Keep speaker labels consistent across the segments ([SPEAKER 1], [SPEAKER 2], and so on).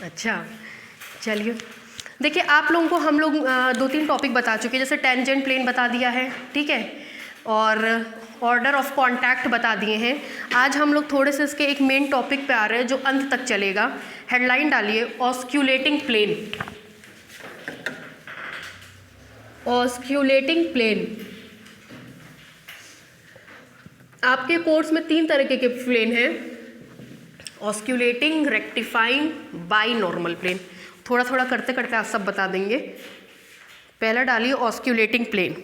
[SPEAKER 1] अच्छा चलिए, देखिए आप लोगों को हम लोग 2-3 टॉपिक बता चुके हैं, जैसे टेंजेंट प्लेन बता दिया है, ठीक है, और ऑर्डर ऑफ कॉन्टैक्ट बता दिए हैं। आज हम लोग थोड़े से इसके एक मेन टॉपिक पे आ रहे हैं जो अंत तक चलेगा। हेडलाइन डालिए ऑस्क्यूलेटिंग प्लेन। ऑस्क्यूलेटिंग प्लेन आपके कोर्स में 3 तरह के प्लेन हैं, ऑस्क्यूलेटिंग, रेक्टिफाइंग, बाई नॉर्मल प्लेन। थोड़ा थोड़ा करते करते आप सब बता देंगे। पहला डालिए ऑस्क्यूलेटिंग प्लेन।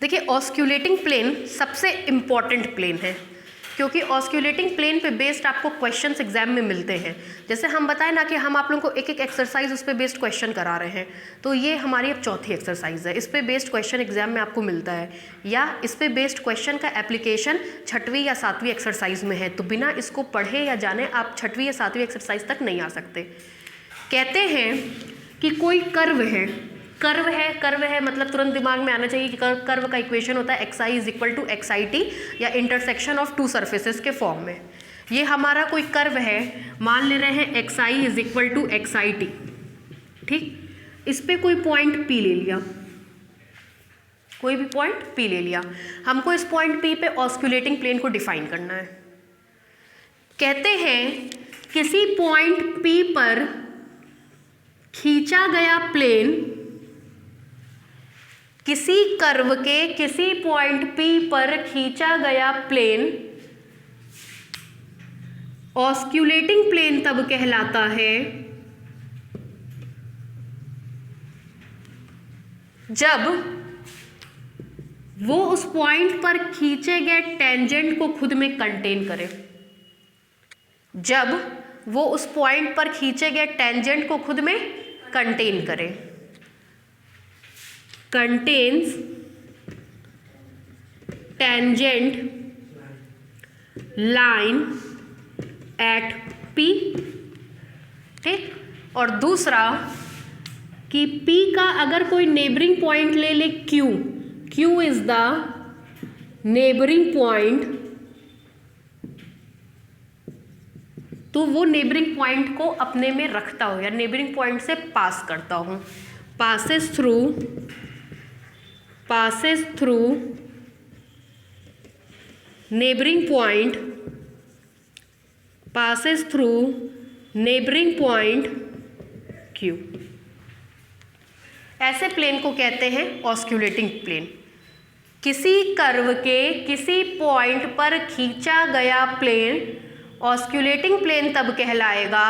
[SPEAKER 1] देखिए ऑस्क्यूलेटिंग प्लेन सबसे इम्पॉर्टेंट प्लेन है, क्योंकि ऑस्क्यूलेटिंग प्लेन पे बेस्ड आपको क्वेश्चंस एग्जाम में मिलते हैं। जैसे हम बताएं ना कि हम आप लोगों को एक एक एक्सरसाइज उस पर बेस्ड क्वेश्चन करा रहे हैं, तो ये हमारी अब चौथी एक्सरसाइज है। इस पे बेस्ड क्वेश्चन एग्जाम में आपको मिलता है, या इस पे बेस्ड क्वेश्चन का एप्लीकेशन 6वीं या 7वीं एक्सरसाइज में है, तो बिना इसको पढ़े या जाने आप 6वीं या 7वीं एक्सरसाइज तक नहीं आ सकते। कहते हैं कि कोई कर्व है, कर्व है मतलब तुरंत दिमाग में आना चाहिए कि कर्व का इक्वेशन होता है xi is equal to xit, या इंटरसेक्शन ऑफ 2 सर्फेसेस के फॉर्म में। ये हमारा कोई कर्व है, मान ले रहे हैं xi is equal to xit, ठीक। इस पे कोई पॉइंट P ले लिया, कोई भी पॉइंट P ले लिया। हमको इस पॉइंट P पे ऑस्क्यूलेटिंग प्लेन को डिफाइन करना है। कहते हैं किसी पॉइंट P पर खींचा गया प्लेन, किसी कर्व के किसी पॉइंट P पर खींचा गया प्लेन ऑस्क्यूलेटिंग प्लेन तब कहलाता है जब वो उस पॉइंट पर खींचे गए टेंजेंट को खुद में कंटेन करे। जब वो उस पॉइंट पर खींचे गए टेंजेंट को खुद में कंटेन करे, contains tangent line at P, ठीक। और दूसरा कि P का अगर कोई नेबरिंग पॉइंट ले ले Q is the neighbouring point, तो वो नेबरिंग पॉइंट को अपने में रखता हो या नेबरिंग पॉइंट से पास करता हो, passes through neighboring point, passes through neighboring point Q। ऐसे प्लेन को कहते हैं ऑस्क्यूलेटिंग प्लेन। किसी कर्व के किसी पॉइंट पर खींचा गया प्लेन ऑस्क्यूलेटिंग प्लेन तब कहलाएगा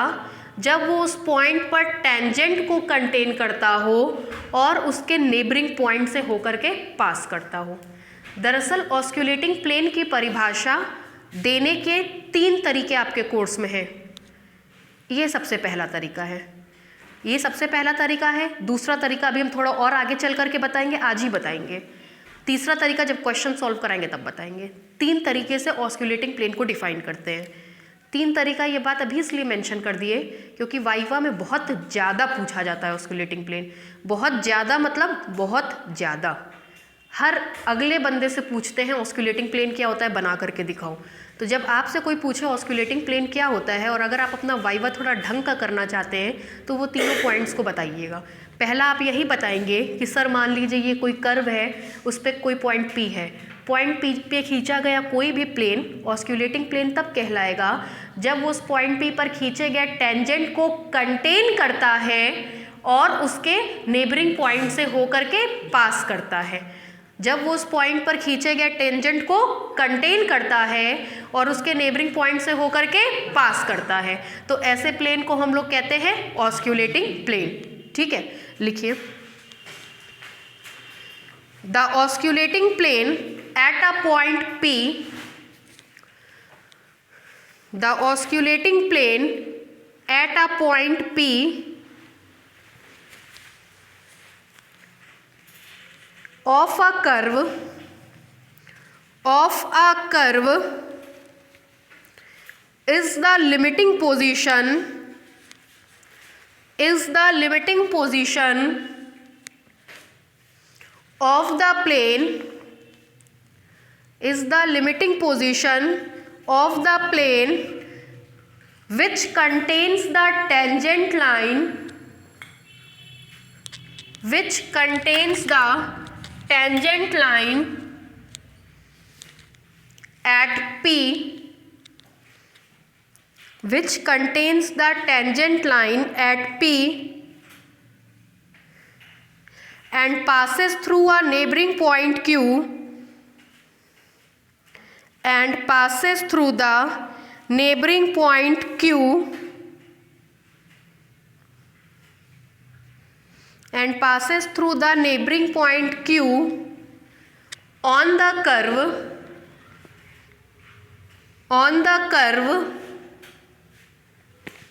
[SPEAKER 1] जब वो उस पॉइंट पर टेंजेंट को कंटेन करता हो और उसके नेबरिंग पॉइंट से होकर के पास करता हो। दरअसल ऑस्क्यूलेटिंग प्लेन की परिभाषा देने के 3 तरीके आपके कोर्स में हैं। ये सबसे पहला तरीका है, ये सबसे पहला तरीका है। दूसरा तरीका अभी हम थोड़ा और आगे चल करके बताएंगे, आज ही बताएंगे। तीसरा तरीका जब क्वेश्चन सॉल्व कराएंगे तब बताएंगे। 3 तरीके से ऑस्क्यूलेटिंग प्लेन को डिफाइन करते हैं। 3 तरीका, ये बात अभी इसलिए मेंशन कर दिए क्योंकि वाइवा में बहुत ज़्यादा पूछा जाता है ऑस्क्यूलेटिंग प्लेन। बहुत ज़्यादा मतलब बहुत ज़्यादा, हर अगले बंदे से पूछते हैं ऑस्क्यूलेटिंग प्लेन क्या होता है, बना करके दिखाओ। तो जब आपसे कोई पूछे ऑस्क्यूलेटिंग प्लेन क्या होता है, और अगर आप अपना वाइवा थोड़ा ढंग का करना चाहते हैं, तो वो तीनों पॉइंट्स को बताइएगा। पहला आप यही बताएंगे कि सर मान लीजिए ये कोई कर्व है, उस पर कोई पॉइंट P है, पॉइंट P पे खींचा गया कोई भी प्लेन ऑस्क्यूलेटिंग प्लेन तब कहलाएगा जब वो उस पॉइंट P पर खींचे गए टेंजेंट को कंटेन करता है और उसके नेबरिंग पॉइंट से होकर के पास करता है। जब वो उस पॉइंट पर खींचे गए टेंजेंट को कंटेन करता है और उसके नेबरिंग पॉइंट से होकर के पास करता है, तो ऐसे प्लेन को हम लोग कहते हैं ऑस्क्यूलेटिंग प्लेन। ठीक है, लिखिए the osculating plane at a point P, the osculating plane at a point P of a curve is the limiting position of the plane of which contains the tangent line at P, and passes through a neighboring point Q, and passes through the neighboring point Q, and passes through the neighboring point Q on the curve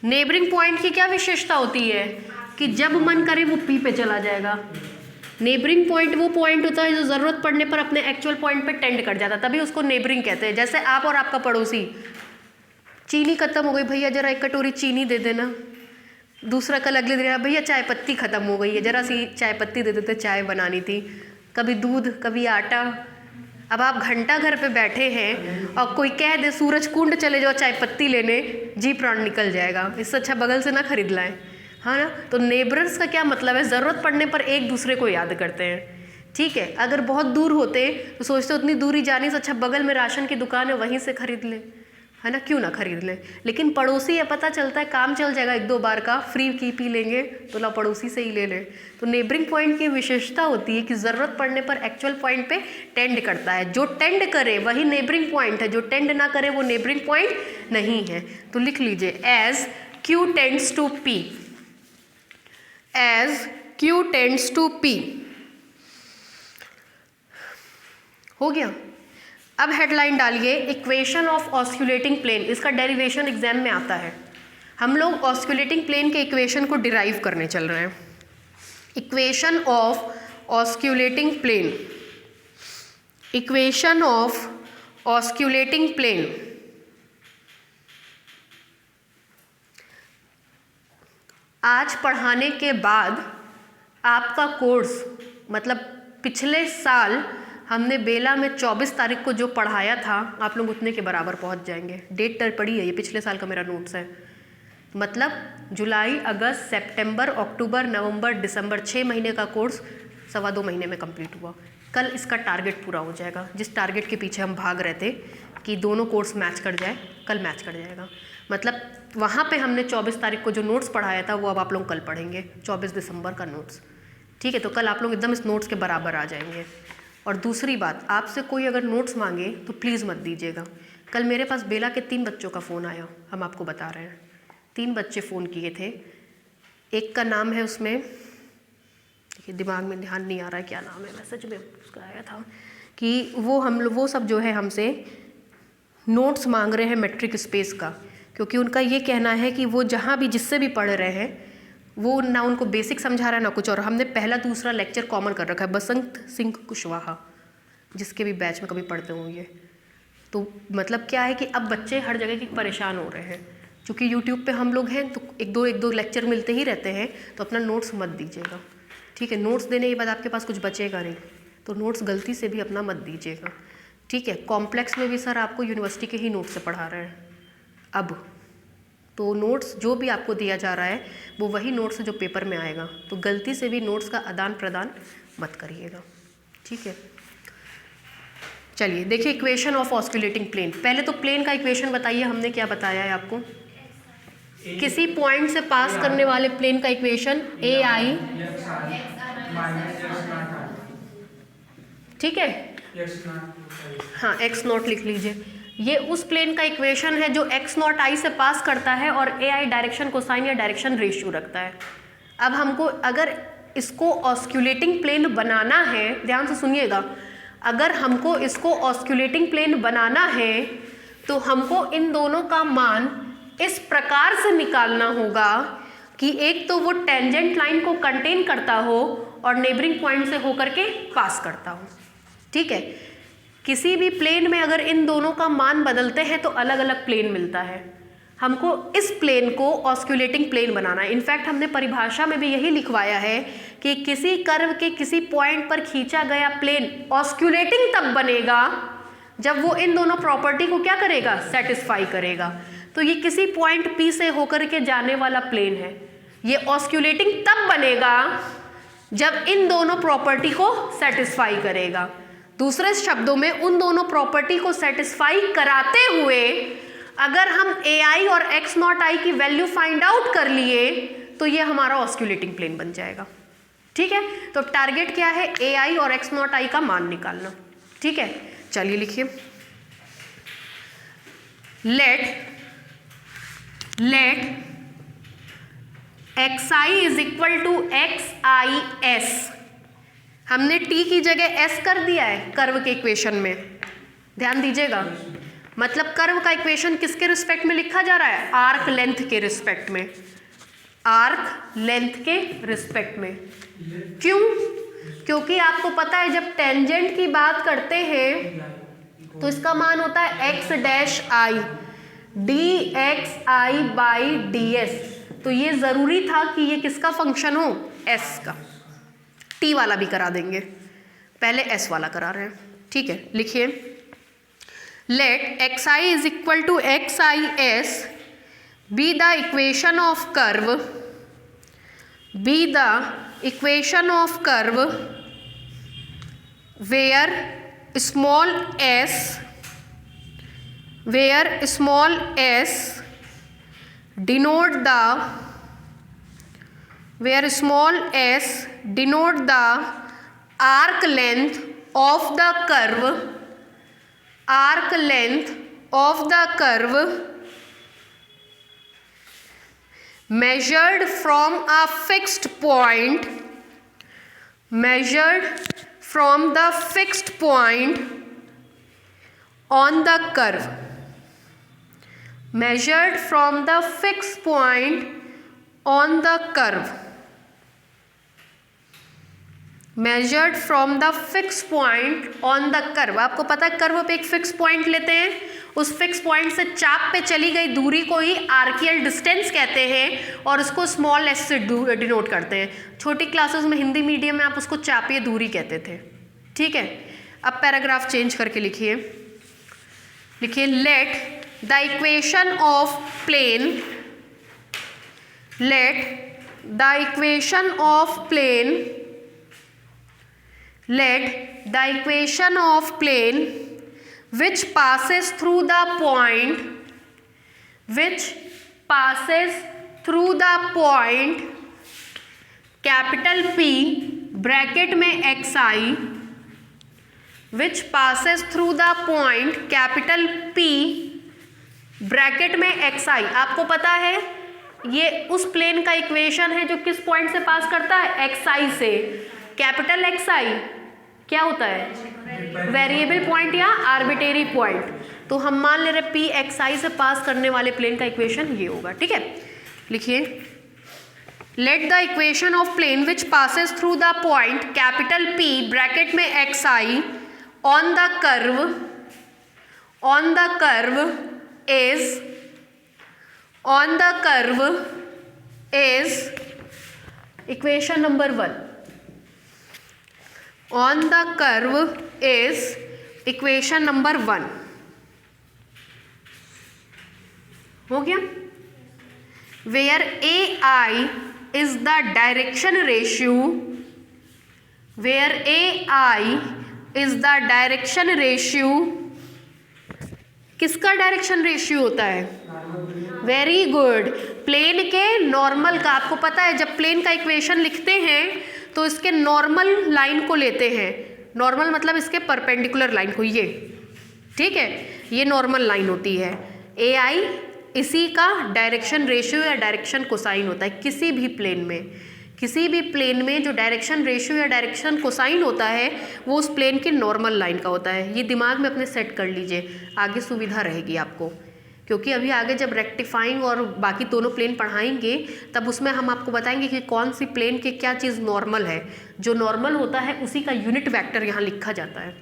[SPEAKER 1] neighbouring point की क्या विशेषता होती है कि जब मन करे वो P पे चला जाएगा। नेबरिंग पॉइंट वो पॉइंट होता है जो ज़रूरत पड़ने पर अपने एक्चुअल पॉइंट पे टेंड कर जाता है, तभी उसको नेबरिंग कहते हैं। जैसे आप और आपका पड़ोसी, चीनी खत्म हो गई, भैया जरा एक कटोरी चीनी दे देना। दूसरा कल अगले दिन, भैया चाय पत्ती ख़त्म हो गई है, ज़रा सी चाय पत्ती दे देते, चाय बनानी थी। कभी दूध, कभी आटा। अब आप घंटा घर पे बैठे हैं और कोई कह दे सूरज कुंड चले जाओ चाय पत्ती लेने, जी प्राण निकल जाएगा। इससे अच्छा बगल से ना खरीद लाएं, हाँ ना। तो नेबर्स का क्या मतलब है, ज़रूरत पड़ने पर एक दूसरे को याद करते हैं, ठीक है। अगर बहुत दूर होते तो सोचते उतनी दूरी जाने से अच्छा बगल में राशन की दुकान है वहीं से खरीद लें, है ना, क्यों ना खरीद लें। लेकिन पड़ोसी है, पता चलता है काम चल जाएगा एक दो बार का, फ्री की पी लेंगे तो ला पड़ोसी से ही ले लें। तो नेबरिंग पॉइंट की विशेषता होती है कि ज़रूरत पड़ने पर एक्चुअल पॉइंट पे टेंड करता है। जो टेंड करे वही नेबरिंग पॉइंट है, जो टेंड ना करे वो नेबरिंग पॉइंट नहीं है। तो लिख लीजिए as Q tends to P, as Q tends to P। हो गया। अब हेडलाइन डालिए इक्वेशन ऑफ ऑस्कुलेटिंग प्लेन। इसका डेरिवेशन एग्जाम में आता है। हम लोग ऑस्कुलेटिंग प्लेन के इक्वेशन को डिराइव करने चल रहे हैं। Equation of osculating plane, equation of osculating plane. आज पढ़ाने के बाद आपका कोर्स, मतलब पिछले साल हमने बेला में 24 तारीख को जो पढ़ाया था आप लोग उतने के बराबर पहुंच जाएंगे। डेट तर पड़ी है, ये पिछले साल का मेरा नोट्स है। मतलब जुलाई, अगस्त, सितंबर, अक्टूबर, नवंबर, दिसंबर, 6 महीने का कोर्स 2.25 महीने में कंप्लीट हुआ। कल इसका टारगेट पूरा हो जाएगा। जिस टारगेट के पीछे हम भाग रहे थे कि दोनों कोर्स मैच कर जाए, कल मैच कर जाएगा। मतलब वहाँ पे हमने 24 तारीख को जो नोट्स पढ़ाया था वो अब आप लोग कल पढ़ेंगे, 24 दिसंबर का नोट्स, ठीक है। तो कल आप लोग एकदम इस नोट्स के बराबर आ जाएंगे। और दूसरी बात, आपसे कोई अगर नोट्स मांगे तो प्लीज़ मत दीजिएगा। कल मेरे पास बेला के 3 बच्चों का फ़ोन आया, हम आपको बता रहे हैं। 3 बच्चे फ़ोन किए थे। एक का नाम है, उसमें देखिए दिमाग में ध्यान नहीं आ रहा है क्या नाम है, मैसेज में उसका आया था कि वो सब जो है हमसे नोट्स मांग रहे हैं मैट्रिक स्पेस का, क्योंकि उनका ये कहना है कि वो जहाँ भी जिससे भी पढ़ रहे हैं वो ना उनको बेसिक समझा रहा है ना कुछ और। हमने पहला दूसरा लेक्चर कॉमन कर रखा है, बसंत सिंह कुशवाहा, जिसके भी बैच में कभी पढ़ते होंगे। तो मतलब क्या है कि अब बच्चे हर जगह की परेशान हो रहे हैं। क्योंकि यूट्यूब पे हम लोग हैं तो एक दो लेक्चर मिलते ही रहते हैं, तो अपना नोट्स मत दीजिएगा, ठीक है। नोट्स देने के बाद आपके पास कुछ बचेगा नहीं, तो नोट्स गलती से भी अपना मत दीजिएगा, ठीक है। कॉम्प्लेक्स में भी सर आपको यूनिवर्सिटी के ही नोट्स से पढ़ा रहे हैं अब, तो नोट्स जो भी आपको दिया जा रहा है वो वही नोट्स है जो पेपर में आएगा। तो गलती से भी नोट्स का आदान प्रदान मत करिएगा, ठीक है। चलिए देखिए इक्वेशन ऑफ ऑस्कुलेटिंग प्लेन। पहले तो प्लेन का इक्वेशन बताइए, हमने क्या बताया है आपको। किसी पॉइंट से पास करने वाले प्लेन का इक्वेशन AI, ठीक है, हाँ x0 लिख लीजिए। ये उस प्लेन का इक्वेशन है जो x0 I से पास करता है और AI डायरेक्शन कोसाइन या डायरेक्शन रेशियो रखता है। अब हमको अगर इसको ऑस्कुलेटिंग प्लेन बनाना है, ध्यान से सुनिएगा, अगर हमको इसको ऑस्कुलेटिंग प्लेन बनाना है तो हमको इन दोनों का मान इस प्रकार से निकालना होगा कि एक तो वो टेंजेंट लाइन को कंटेन करता हो और नेबरिंग पॉइंट से होकर के पास करता हो, ठीक है। किसी भी प्लेन में अगर इन दोनों का मान बदलते हैं तो अलग अलग प्लेन मिलता है। हमको इस प्लेन को ऑस्कुलेटिंग प्लेन बनाना है। इनफैक्ट हमने परिभाषा में भी यही लिखवाया है कि किसी कर्व के किसी पॉइंट पर खींचा गया प्लेन ऑस्कुलेटिंग तब बनेगा जब वो इन दोनों प्रॉपर्टी को क्या करेगा, सेटिस्फाई करेगा। तो ये किसी पॉइंट P से होकर के जाने वाला प्लेन है। ये ऑस्क्यूलेटिंग तब बनेगा जब इन दोनों प्रॉपर्टी को सेटिस्फाई करेगा। दूसरे शब्दों में उन दोनों प्रॉपर्टी को सेटिस्फाई कराते हुए अगर हम AI और x0i की वैल्यू फाइंड आउट कर लिए तो ये हमारा ऑस्क्यूलेटिंग प्लेन बन जाएगा। ठीक है, तो टारगेट क्या है? AI और x0i का मान निकालना। ठीक है, चलिए लिखिए, let xi is equal to xis। हमने t की जगह s कर दिया है कर्व के इक्वेशन में, ध्यान दीजिएगा। मतलब कर्व का इक्वेशन किसके रिस्पेक्ट में लिखा जा रहा है? आर्क लेंथ के रिस्पेक्ट में, आर्क लेंथ के रिस्पेक्ट में। क्यों? क्योंकि आपको पता है जब टेंजेंट की बात करते हैं तो इसका मान होता है x dash i dxi by ds। तो ये जरूरी था कि ये किसका फंक्शन हो? s का। t वाला भी करा देंगे, पहले s वाला करा रहे हैं। ठीक है, लिखिए, let xi is equal to xis be the equation of curve, be the equation of curve where small s denote the arc length of the curve measured from a fixed point on the curve, measured from the fixed point on the curve, measured from the fixed point on the curve। आपको पता है curve पे एक fix point लेते हैं, उस fix point से चाप पे चली गई दूरी को ही आर्कियल डिस्टेंस कहते हैं और उसको स्मॉल एस से डिनोट करते हैं। छोटी क्लासेस में हिंदी मीडियम में आप उसको चापीय दूरी कहते थे। ठीक है, अब पैराग्राफ चेंज करके लिखिए, let the equation of plane, which passes through the point capital P bracket में xi, which passes through the point capital P bracket में xi। आपको पता है ये उस प्लेन का इक्वेशन है जो किस पॉइंट से पास करता है? xi से। कैपिटल xi क्या होता है? वेरिएबल पॉइंट या आर्बिट्रेरी पॉइंट। तो हम मान ले रहे P xi से पास करने वाले प्लेन का इक्वेशन ये होगा। ठीक है, लिखिए, let the equation of plane which passes through the point capital P bracket में xi on the curve is equation number 1। On the curve is equation number 1। हो गया? Where AI is the direction ratio, किसका direction ratio होता है? Very good, plane के normal का। आपको पता है जब प्लेन का इक्वेशन लिखते हैं तो इसके नॉर्मल लाइन को लेते हैं। नॉर्मल मतलब इसके परपेंडिकुलर लाइन को, ये। ठीक है, ये नॉर्मल लाइन होती है। AI इसी का डायरेक्शन रेशियो या डायरेक्शन कोसाइन होता है। किसी भी प्लेन में जो डायरेक्शन रेशियो या डायरेक्शन कोसाइन होता है वो उस प्लेन की नॉर्मल लाइन का होता है। ये दिमाग में अपने सेट कर लीजिए, आगे सुविधा रहेगी आपको। क्योंकि अभी आगे जब रेक्टिफाइंग और बाकी दोनों प्लेन पढ़ाएंगे तब उसमें हम आपको बताएंगे कि कौन सी प्लेन के क्या चीज़ नॉर्मल है। जो नॉर्मल होता है उसी का यूनिट वेक्टर यहाँ लिखा जाता है।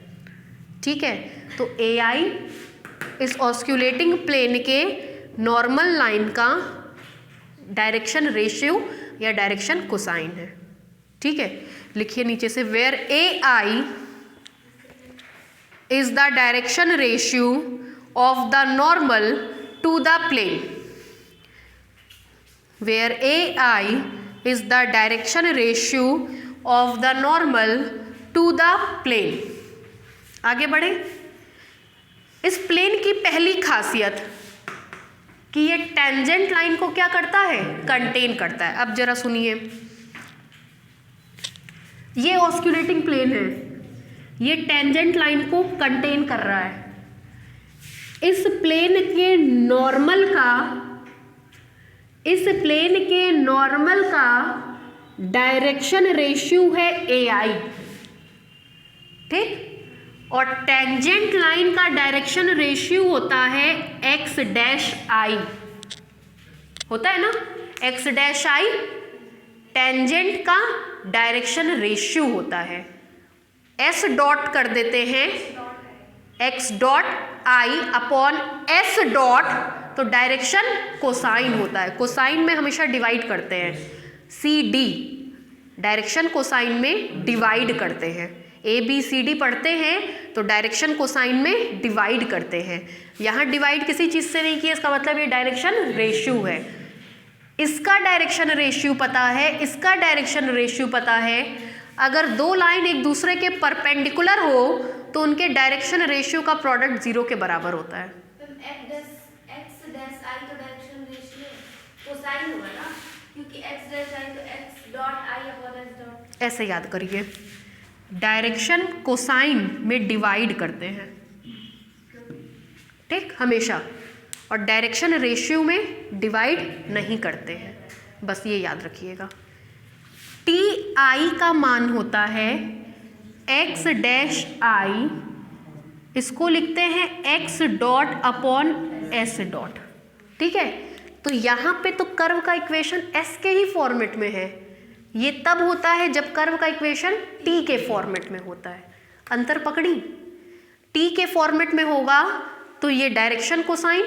[SPEAKER 1] ठीक है, तो AI इस ऑस्क्यूलेटिंग प्लेन के नॉर्मल लाइन का डायरेक्शन रेशियो या डायरेक्शन कोसाइन है। ठीक है, लिखिए नीचे से, where AI is the direction ratio of the normal to the plane where AI is the direction ratio of the normal to the plane। आगे बढ़े। इस प्लेन की पहली खासियत कि ये टेंजेंट लाइन को क्या करता है, कंटेन करता है। अब जरा सुनिए, ये ऑस्क्यूलेटिंग प्लेन है, ये टेंजेंट लाइन को कंटेन कर रहा है। इस प्लेन के नॉर्मल का डायरेक्शन रेशियो है AI, ठीक। और टेंजेंट लाइन का डायरेक्शन रेशियो होता है x-i, होता है ना, x-i टेंजेंट का डायरेक्शन रेशियो होता है। s डॉट कर देते हैं, x dot i upon s dot, तो डायरेक्शन कोसाइन होता है। कोसाइन में हमेशा डिवाइड करते हैं, CD डायरेक्शन कोसाइन में डिवाइड करते हैं। ABCD पढ़ते हैं तो डायरेक्शन कोसाइन में डिवाइड करते हैं। यहाँ डिवाइड किसी चीज़ से नहीं किया, इसका मतलब ये डायरेक्शन रेशियो है। इसका डायरेक्शन रेशियो पता है, इसका डायरेक्शन रेशियो पता है। अगर दो लाइन एक दूसरे के परपेंडिकुलर हो तो उनके डायरेक्शन रेशियो का प्रोडक्ट 0 के बराबर होता है। ऐसे याद करिए, डायरेक्शन कोसाइन में डिवाइड करते हैं, ठीक, हमेशा, और डायरेक्शन रेशियो में डिवाइड नहीं करते हैं, बस ये याद रखिएगा। TI का मान होता है x-i, इसको लिखते हैं x dot upon s dot, ठीक है। तो यहाँ पे तो कर्व का इक्वेशन s के ही फॉर्मेट में है। ये तब होता है जब कर्व का इक्वेशन t के फॉर्मेट में होता है। अंतर पकड़ी, t के फॉर्मेट में होगा तो ये डायरेक्शन कोसाइन,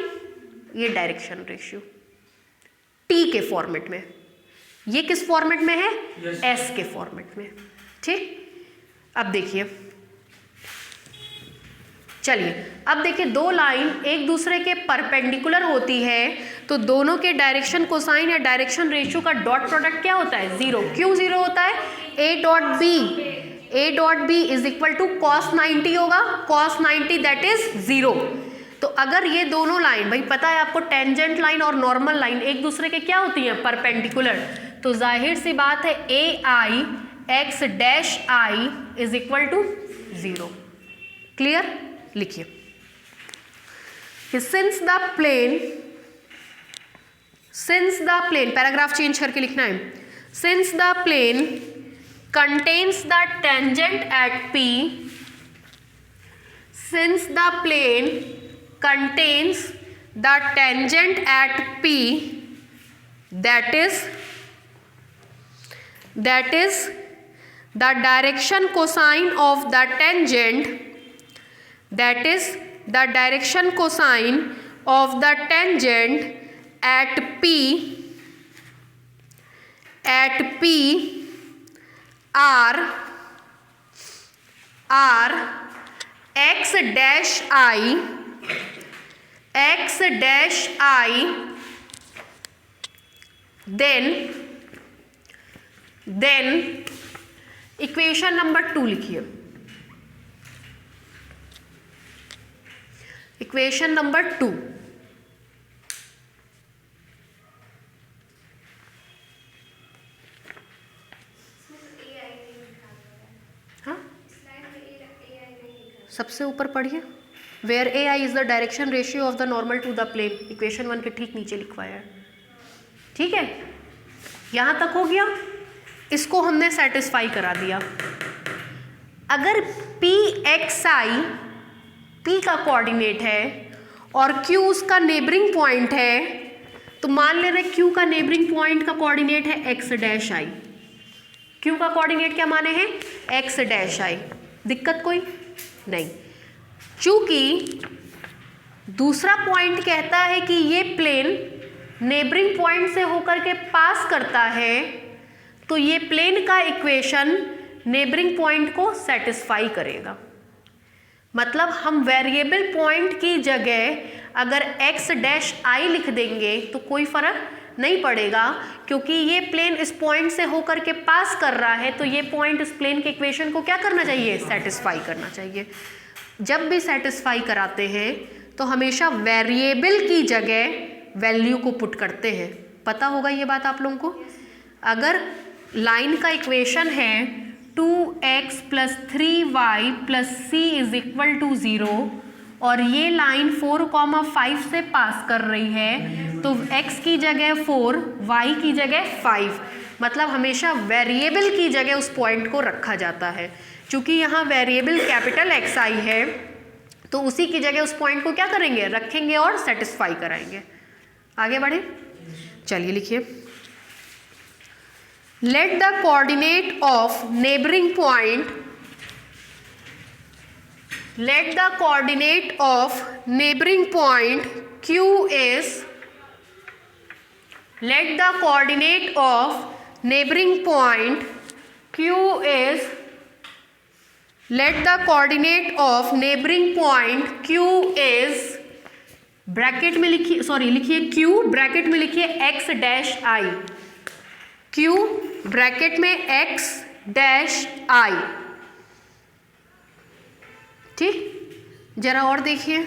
[SPEAKER 1] ये डायरेक्शन रेशियो, t के फॉर्मेट में। ये किस फॉर्मेट में है, s के फॉर्मेट में, ठीक। अब देखिए, चलिए अब देखिए, दो लाइन एक दूसरे के परपेंडिकुलर होती है तो दोनों के डायरेक्शन कोसाइन या डायरेक्शन रेशियो का डॉट प्रोडक्ट क्या होता है, 0। क्यों 0 होता है, A dot B is equal to cos 90 होगा, cos 90 दैट इज 0। तो अगर ये दोनों लाइन, भाई पता है आपको टेंजेंट लाइन और नॉर्मल लाइन एक दूसरे के क्या होती हैं, परपेंडिकुलर, तो जाहिर सी बात है AI x-i is equal to 0। Clear, लिखिए, since the plane, paragraph change करके लिखना है, since the plane contains the tangent at P, since the plane contains the tangent at P, that is the direction cosine of the tangent, that is the direction cosine of the tangent at P are x-i then equation number 2 लिखिए, equation number 2, हाँ सबसे ऊपर पढ़िए, where AI is the direction ratio of the normal to the plane, equation 1 के ठीक नीचे लिखवाया है, ठीक है। यहाँ तक हो गया, इसको हमने सेटिस्फाई करा दिया। अगर PXI P का कोऑर्डिनेट है और Q उसका नेबरिंग पॉइंट है, तो मान ले रहे Q का नेबरिंग पॉइंट का कोऑर्डिनेट है x-i, Q का कोऑर्डिनेट क्या माने हैं, x-i, दिक्कत कोई नहीं। चूंकि दूसरा पॉइंट कहता है कि ये प्लेन नेबरिंग पॉइंट से होकर के पास करता है, तो ये प्लेन का इक्वेशन नेबरिंग पॉइंट को सेटिस्फाई करेगा। मतलब हम वेरिएबल पॉइंट की जगह अगर एक्स डैश आई लिख देंगे तो कोई फर्क नहीं पड़ेगा, क्योंकि ये प्लेन इस पॉइंट से होकर के पास कर रहा है, तो ये पॉइंट इस प्लेन के इक्वेशन को क्या करना चाहिए, सेटिस्फाई करना चाहिए। जब भी सेटिस्फाई कराते हैं तो हमेशा वेरिएबल की जगह वैल्यू को पुट करते हैं। पता होगा ये बात आप लोगों को। अगर लाइन का इक्वेशन है 2x + 3y + c = 0 और ये लाइन 4,5 से पास कर रही है, तो x की जगह 4, y की जगह 5, मतलब हमेशा वेरिएबल की जगह उस पॉइंट को रखा जाता है। चूँकि यहाँ वेरिएबल कैपिटल XI है तो उसी की जगह उस पॉइंट को क्या करेंगे, रखेंगे और सेटिस्फाई कराएंगे। आगे बढ़े, चलिए लिखिए। Let the coordinate of neighbouring point, let the coordinate of neighboring point Q is, let the coordinate of neighboring point Q is, let the coordinate of neighboring point Q is, bracket में लिखिए, sorry लिखिए Q, bracket में लिखिए x dash I, Q bracket में x dash I। ठीक, जरा और देखिए,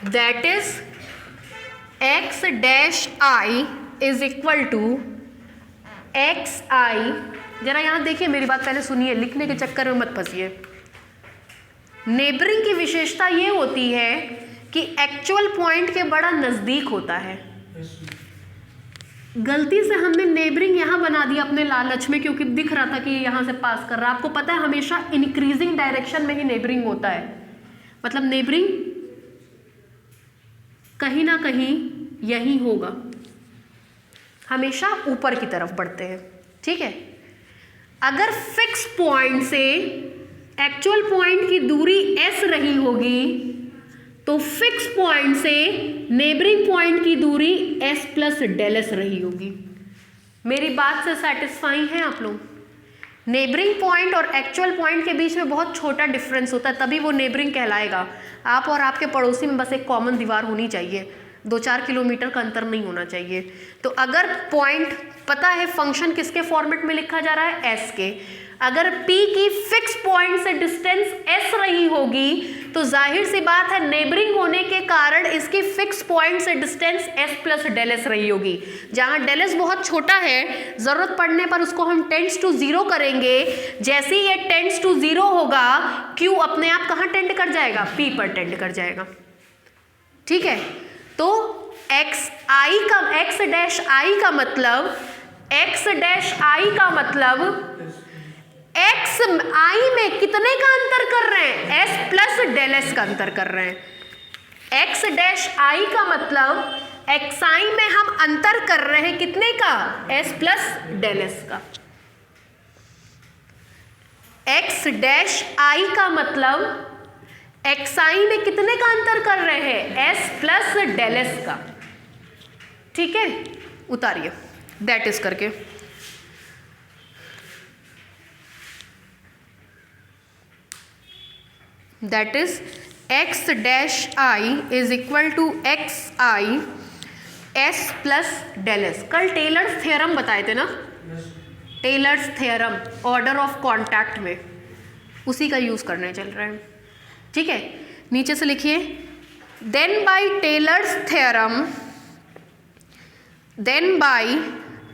[SPEAKER 1] that is x dash I = xi। जरा यहाँ देखिए, मेरी बात पहले सुनिए, लिखने के चक्कर में मत फंसिए। नेबरिंग की विशेषता ये होती है कि एक्चुअल पॉइंट के बड़ा नज़दीक होता है। गलती से हमने नेबरिंग यहाँ बना दिया अपने लालच में, क्योंकि दिख रहा था कि ये यहाँ से पास कर रहा है। आपको पता है हमेशा इंक्रीजिंग डायरेक्शन में ही नेबरिंग होता है, मतलब नेबरिंग कहीं ना कहीं यही होगा, हमेशा ऊपर की तरफ बढ़ते हैं। ठीक है, अगर फिक्स पॉइंट से एक्चुअल पॉइंट की दूरी s रही होगी तो फिक्स पॉइंट से नेबरिंग पॉइंट की दूरी s + ΔS रही होगी। मेरी बात से सेटिस्फाई हैं आप लोग? नेबरिंग पॉइंट और एक्चुअल पॉइंट के बीच में बहुत छोटा डिफरेंस होता है, तभी वो नेबरिंग कहलाएगा। आप और आपके पड़ोसी में बस एक कॉमन दीवार होनी चाहिए, 2-4 किलोमीटर का अंतर नहीं होना चाहिए। तो अगर पॉइंट पता है फंक्शन किसके फॉर्मेट में लिखा जा रहा है, s के, अगर p की फिक्स पॉइंट से डिस्टेंस s रही होगी तो जाहिर सी बात है नेबरिंग होने के कारण इसकी फिक्स पॉइंट से डिस्टेंस s + ΔS रही होगी। जहां ΔS बहुत छोटा है, ज़रूरत पड़ने पर उसको हम टेंड्स टू 0 करेंगे। जैसे ही ये टेंड्स टू 0 होगा, q अपने आप कहाँ टेंड कर जाएगा, p पर टेंड कर जाएगा। ठीक है, तो x डैश I का मतलब, x डैश I का मतलब x I में कितने का अंतर कर रहे हैं, s + ΔS का अंतर कर रहे हैं। x डैश I का मतलब xi में हम अंतर कर रहे हैं कितने का, s + ΔS का। x डैश I का मतलब xi में कितने का अंतर कर रहे हैं, s + ΔS का। ठीक है, उतारिए दैट इज करके। That is x dash I = xi s + ΔS। कल टेलर्स थ्योरम बताए थे ना, Taylor's theorem order of contact में, उसी का यूज करने चल रहा है। ठीक है, नीचे से लिखिए, then by Taylor's theorem, then by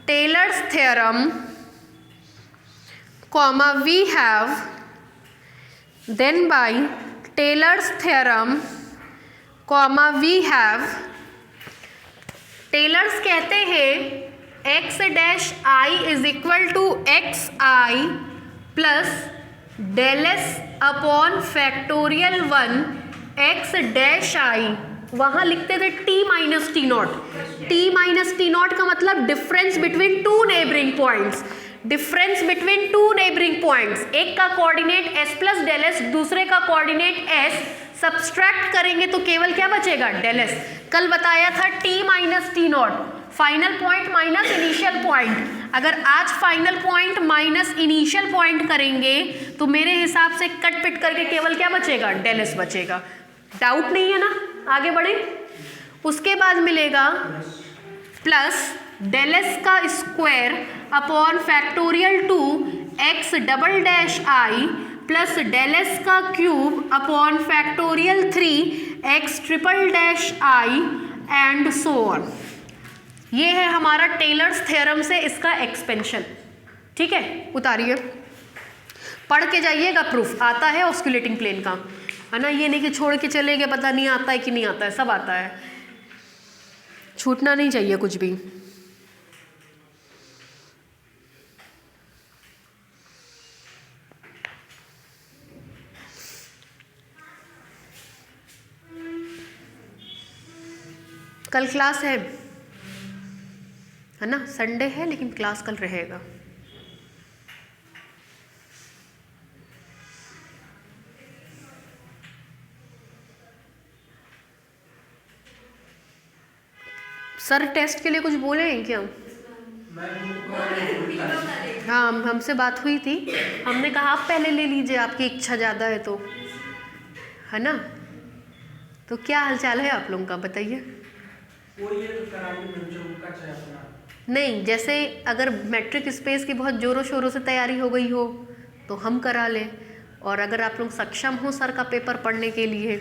[SPEAKER 1] Taylor's theorem comma we have, then by Taylor's theorem comma we have, Taylor's कहते हैं x dash I = xi + ΔS upon factorial 1 x dash I, वहाँ लिखते थे t - T0। t - T0 का मतलब difference between two neighbouring points, difference between two neighbouring points. एक का coordinate s + ΔS, दूसरे का कोऑर्डिनेट s, सब्सट्रैक्ट करेंगे तो केवल क्या बचेगा, ΔS। कल बताया था t - T0 final point minus initial point. अगर आज final point minus initial point करेंगे तो मेरे हिसाब से कट पिट करके केवल क्या बचेगा, डेल एस बचेगा। डाउट नहीं है ना, आगे बढ़े। उसके बाद मिलेगा प्लस डेल एस का square upon factorial 2 x double dash I plus del S का cube upon factorial 3 x triple dash I and so on. ये है हमारा टेलर्स थ्योरम से इसका एक्सपेंशन। ठीक है, उतारिए, पढ़ के जाइएगा, प्रूफ आता है ऑस्कुलेटिंग प्लेन का, है ना। ये नहीं कि छोड़ के चले गए, पता नहीं आता है कि नहीं आता है, सब आता है, छूटना नहीं चाहिए कुछ भी। कल क्लास है ना, संडे है लेकिन क्लास कल रहेगा। सर टेस्ट के लिए कुछ बोले हैं क्या? हाँ, हमसे बात हुई थी, हमने कहा आप पहले ले लीजिए, आपकी इच्छा ज़्यादा है तो, है ना। तो क्या हालचाल है आप लोगों का, बताइए। नहीं, जैसे अगर मैट्रिक स्पेस की बहुत ज़ोरों शोरों से तैयारी हो गई हो तो हम करा लें, और अगर आप लोग सक्षम हो सर का पेपर पढ़ने के लिए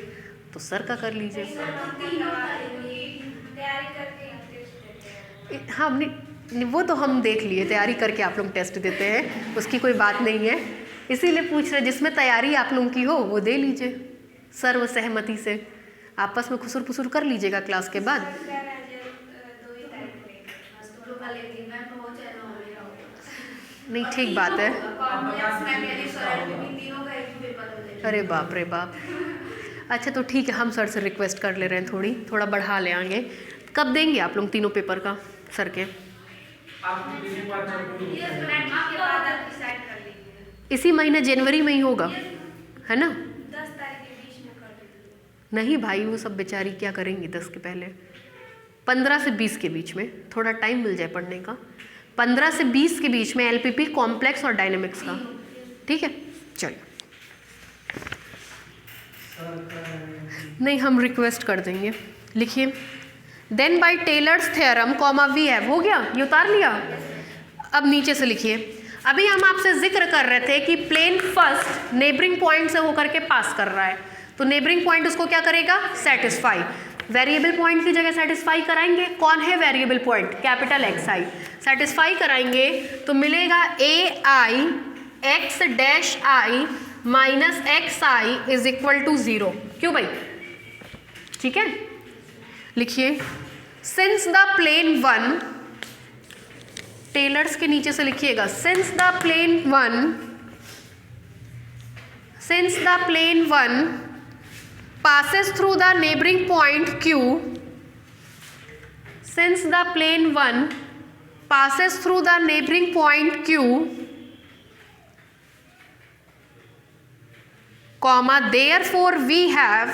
[SPEAKER 1] तो सर का कर लीजिए। हाँ, वो तो हम देख लिए, तैयारी करके आप लोग टेस्ट देते हैं, उसकी कोई बात नहीं है, इसीलिए पूछ रहे, जिसमें तैयारी आप लोगों की हो वो दे लीजिए सर्व सहमति से, आपस में खुसुर फुसुर कर लीजिएगा क्लास के बाद। नहीं, ठीक बात है। अरे बाप रे बाप। अच्छा तो ठीक है, हम सर से रिक्वेस्ट कर ले रहे हैं, थोड़ा बढ़ा ले आएंगे। कब देंगे आप लोग तीनों पेपर का सर के? इसी महीने जनवरी में ही होगा, है ना।
[SPEAKER 2] 10 तारीख के बीच में कर दीजिए।
[SPEAKER 1] नहीं भाई, वो सब बेचारी क्या करेंगी 10 के पहले, 15 से 20 के बीच में थोड़ा टाइम मिल जाए पढ़ने का। 15 से 20 के बीच में एलपीपी कॉम्प्लेक्स और डायनेमिक्स का, ठीक है। चलिए, नहीं हम रिक्वेस्ट कर देंगे, लिखिए। Then by Taylor's theorem comma we have, हो गया, ये उतार लिया। अब नीचे से लिखिए। अभी हम आपसे जिक्र कर रहे थे कि प्लेन फर्स्ट नेबरिंग पॉइंट से होकर के पास कर रहा है, तो नेबरिंग पॉइंट उसको क्या करेगा, सेटिस्फाई। वेरिएबल पॉइंट की जगह सेटिस्फाई कराएंगे, कौन है variable point, capital X I, satisfy कराएंगे तो मिलेगा A I X dash I minus X I is equal to 0। क्यों भाई, ठीक है। लिखिए, since the plane one, Taylor's के नीचे से लिखिएगा, since the plane one passes through the neighboring point Q, since the plane 1 passes through the neighboring point Q, comma, therefore we have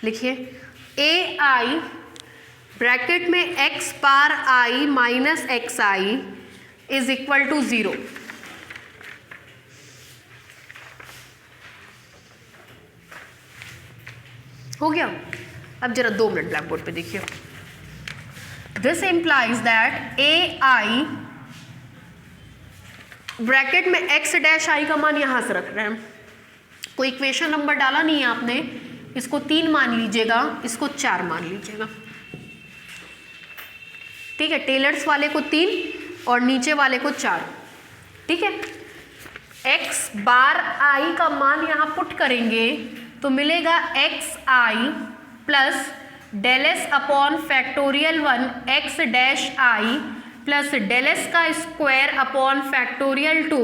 [SPEAKER 1] लिखिए ए आई ब्रैकेट में X bar I minus X I is equal to 0। हो गया। अब जरा 2 minute black board पे देखिए। This implies that A I bracket में x dash आई का मान यहां से रख रहे हैं, कोई इक्वेशन नंबर डाला नहीं है आपने, इसको 3 मान लीजिएगा, इसको 4 मान लीजिएगा, ठीक है। टेलर्स वाले को 3 और नीचे वाले को 4, ठीक है। एक्स बार आई का मान यहाँ पुट करेंगे तो मिलेगा X I plus del S upon factorial 1 X dash I plus del S का square upon factorial 2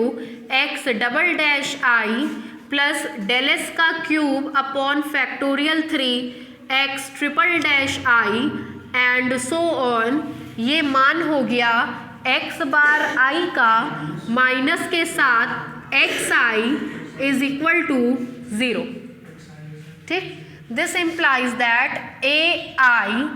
[SPEAKER 1] X double dash I plus del S का cube upon factorial 3 X triple dash I and so on. ये मान हो गया x bar आई का minus के साथ xi is equal to 0। ठीक, दिस इम्प्लाइज दैट ai,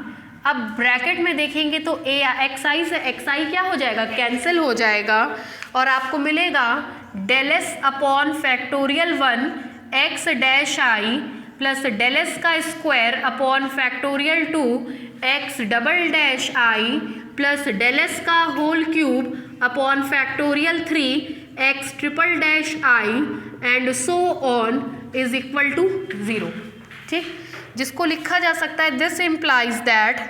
[SPEAKER 1] अब ब्रैकेट में देखेंगे तो ए xi से xi क्या हो जाएगा, कैंसिल हो जाएगा और आपको मिलेगा del S upon factorial 1 x dash I plus del S का square upon factorial 2 x double dash I plus del S का whole cube upon factorial 3 x triple dash I and so on is equal to 0। ठीक, जिसको लिखा जा सकता है this implies that,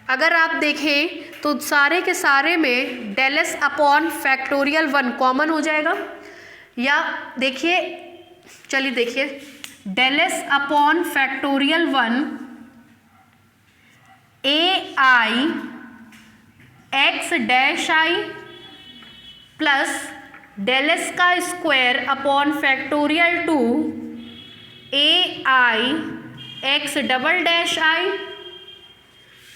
[SPEAKER 1] अगर आप देखें तो सारे के सारे में del S upon factorial 1 common हो जाएगा, या देखिए चलिए देखिए del S upon factorial 1 A I X dash I plus del S का square upon factorial 2 A I X double dash I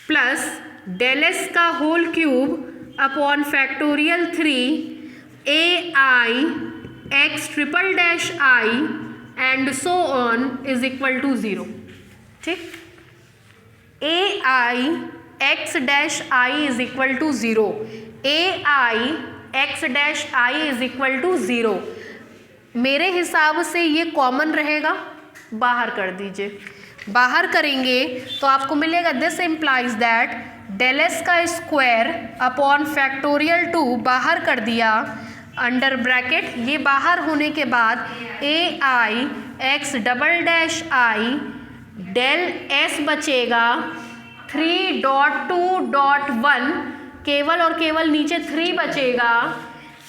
[SPEAKER 1] plus del S का whole cube upon factorial 3 A I X triple dash I and so on is equal to 0। ठीक, A I X dash I is equal to 0, A I X dash I is equal to 0। मेरे हिसाब से ये common रहेगा, बाहर कर दीजिए। बाहर करेंगे तो आपको मिलेगा this implies that del S का स्क्वायर अपॉन फैक्टोरियल 2 बाहर कर दिया अंडर ब्रैकेट, ये बाहर होने के बाद A I X double dash I del S बचेगा 3.2.1, केवल और केवल नीचे 3 बचेगा,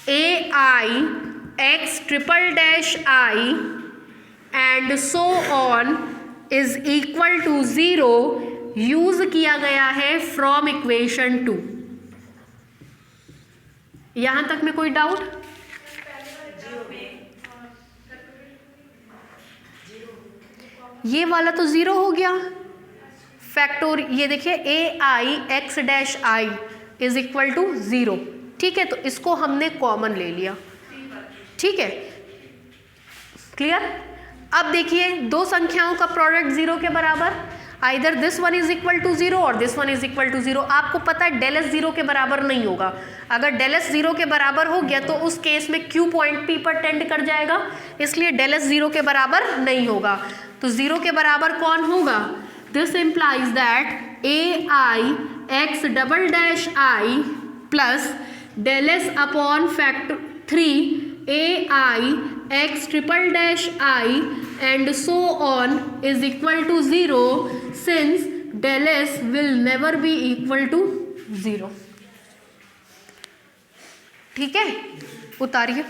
[SPEAKER 1] A I X triple dash I and so on is equal to 0 use किया गया है फ्रॉम इक्वेशन 2। यहां तक में कोई डाउट? ये वाला तो 0 हो गया फैक्टोर, ये देखिए A I X dash I is equal to 0। ठीक है, तो इसको हमने कॉमन ले लिया। ठीक है, क्लियर? अब देखिए दो संख्याओं का प्रोडक्ट 0 के बराबर, either this one is equal to 0 और this one is equal to 0। आपको पता है डेल एस 0 के बराबर नहीं होगा, अगर डेल एस 0 के बराबर हो गया तो उस केस में क्यू पॉइंट पी पर टेंड कर जाएगा, इसलिए डेल एस 0 के बराबर नहीं होगा। तो 0 के बराबर कौन होगा? This implies that A I X double dash I plus del S upon factor 3 A I X triple dash I and so on is equal to 0 since del s will never be equal to 0। ठीक है, उतारिए।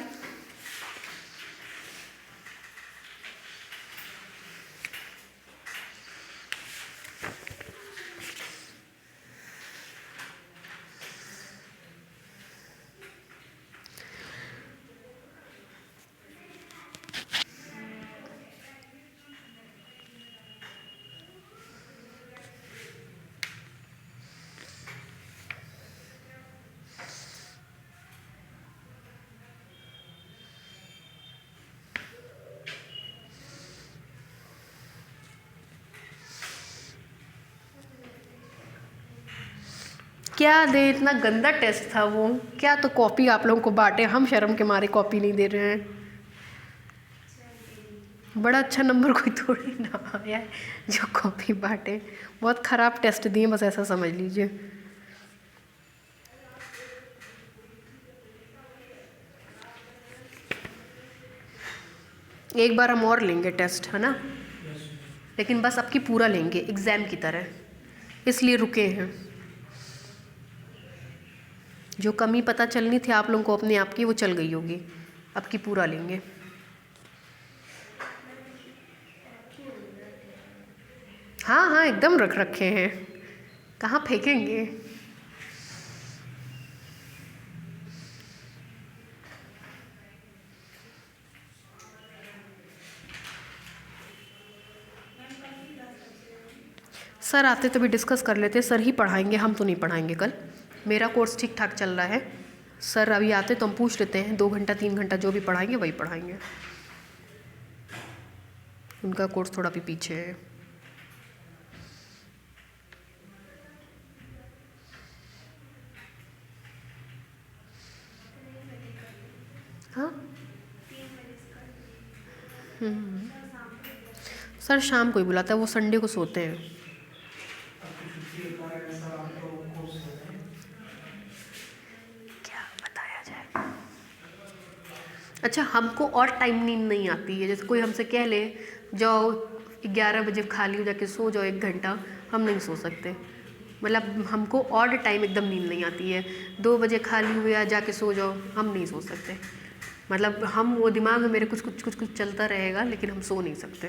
[SPEAKER 1] क्या दे, इतना गंदा test था वो, क्या तो copy आप लोगों को बांटे, हम शर्म के मारे कॉपी नहीं दे रहे हैं। बड़ा अच्छा नंबर कोई थोड़ी ना आया है जो कॉपी बांटे, बहुत ख़राब टेस्ट दिए, बस ऐसा समझ लीजिए। एक बार हम और लेंगे टेस्ट, है ना, लेकिन बस आपकी पूरा लेंगे एग्ज़ाम की तरह, इसलिए रुके हैं। जो कमी पता चलनी थी आप लोगों को अपने आप की, वो चल गई होगी, अब की पूरा लेंगे। हाँ हाँ एकदम रख रखे हैं, कहाँ फेंकेंगे। सर आते तभी डिस्कस कर लेते, सर ही पढ़ाएंगे, हम तो नहीं पढ़ाएंगे कल। मेरा कोर्स ठीक ठाक चल रहा है, सर अभी आते तो हम पूछ लेते हैं, 2 घंटा 3 घंटा जो भी पढ़ाएंगे वही पढ़ाएंगे, उनका कोर्स थोड़ा भी पीछे है। हाँ सर शाम को ही बुलाता है, वो संडे को सोते हैं। क्या बताया जाए। अच्छा हमको और टाइम नींद नहीं आती है, जैसे कोई हमसे कह ले जाओ 11 बजे खाली हो जाके सो जाओ 1 घंटा, हम नहीं सो सकते। मतलब हमको ऑड टाइम एकदम नींद नहीं आती है, 2 बजे खाली हुए या जाके सो जाओ, हम नहीं सो सकते। मतलब हम वो दिमाग में मेरे कुछ चलता रहेगा लेकिन हम सो नहीं सकते।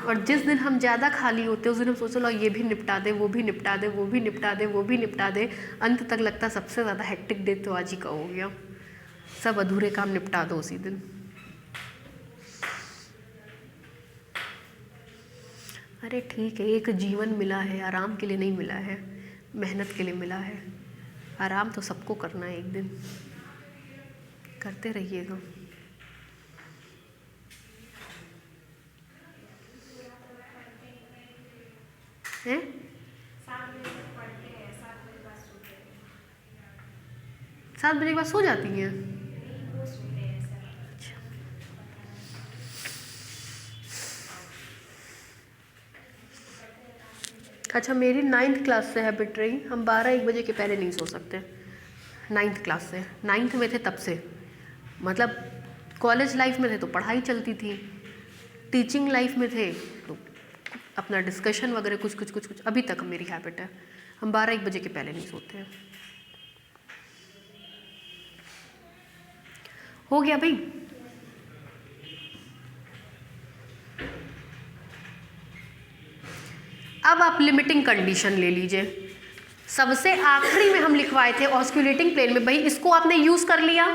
[SPEAKER 1] और जिस दिन हम ज़्यादा खाली होते हैं उस दिन हम सोचो लो ये भी निपटा दे, वो भी निपटा दे, वो भी निपटा दे, वो भी निपटा दे, अंत तक लगता सबसे ज़्यादा हेक्टिक डे तो आज ही का हो गया। सब अधूरे काम निपटा दो उसी दिन। अरे ठीक है, एक जीवन मिला है, आराम के लिए नहीं मिला है, मेहनत के लिए मिला है। आराम तो सबको करना है, एक दिन करते रहिएगा। हैं 7 बजे के बाद सो जाती हैं? अच्छा मेरी 9th क्लास से हैबिट रही, हम 12-1 बजे के पहले नहीं सो सकते। 9th क्लास से, 9th में थे तब से, मतलब कॉलेज लाइफ में थे तो पढ़ाई चलती थी, टीचिंग लाइफ में थे तो अपना डिस्कशन वगैरह कुछ अभी तक मेरी हैबिट है, हम 12-1 बजे के पहले नहीं सोते हैं। हो गया भाई। अब आप लिमिटिंग कंडीशन ले लीजिए। सबसे आखिरी में हम लिखवाए थे ऑस्क्यूलेटिंग प्लेन में, भाई इसको आपने यूज़ कर लिया,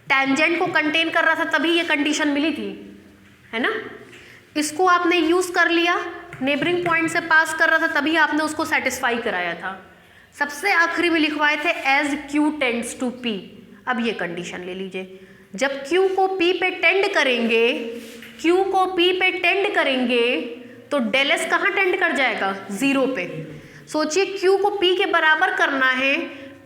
[SPEAKER 1] टेंजेंट को कंटेन कर रहा था तभी ये कंडीशन मिली थी, है ना। इसको आपने यूज़ कर लिया, नेबरिंग पॉइंट से पास कर रहा था तभी आपने उसको सेटिस्फाई कराया था। सबसे आखिरी में लिखवाए थे as Q tends to P. अब ये कंडीशन ले लीजिए, जब क्यू को पी पे टेंड करेंगे, क्यू को पी पे टेंड करेंगे तो डेल एस कहाँ टेंड कर जाएगा? 0 पे। सोचिए क्यू को पी के बराबर करना है,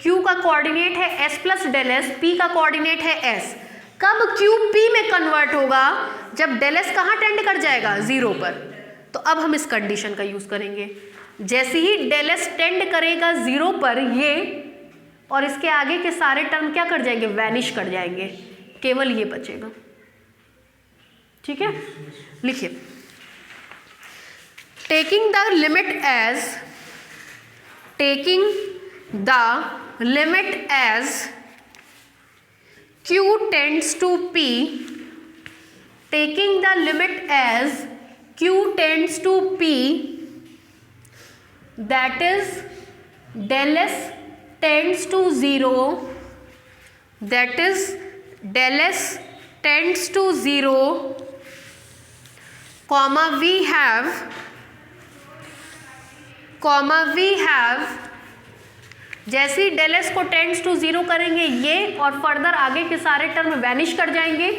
[SPEAKER 1] क्यू का कोऑर्डिनेट है S plus del S, P का कोऑर्डिनेट है एस। कब क्यू पी में कन्वर्ट होगा? जब डेल एस कहाँ टेंड कर जाएगा? 0 पर। तो अब हम इस कंडीशन का यूज करेंगे, जैसे ही डेल एस टेंड करेगा 0 पर ये, और इसके आगे के सारे टर्म क्या कर जाएंगे? वैनिश कर जाएंगे, केवल ये बचेगा। ठीक है, लिखिए taking the limit as q tends to p, taking the limit as q tends to p, that is del s tends to 0, that is del s tends to 0, comma we have जैसे ही del S को tends to 0 करेंगे ये, और further आगे के सारे term vanish कर जाएंगे,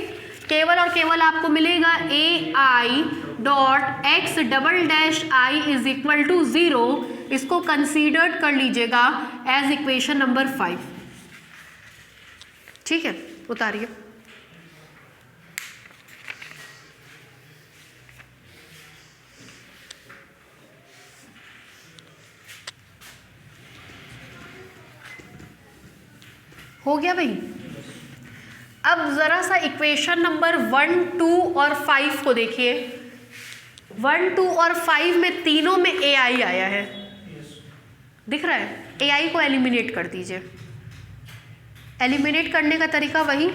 [SPEAKER 1] केवल और केवल आपको मिलेगा A I dot X double dash I is equal to 0। इसको कंसीडर्ड कर लीजिएगा एज इक्वेशन नंबर 5। ठीक है, उतारिए। हो गया भाई। अब ज़रा सा इक्वेशन नंबर 1, 2 और 5 को देखिए। 1, 2 और 5 में तीनों में ए आई आया है, दिख रहा है? ए आई को एलिमिनेट कर दीजिए। एलिमिनेट करने का तरीका वही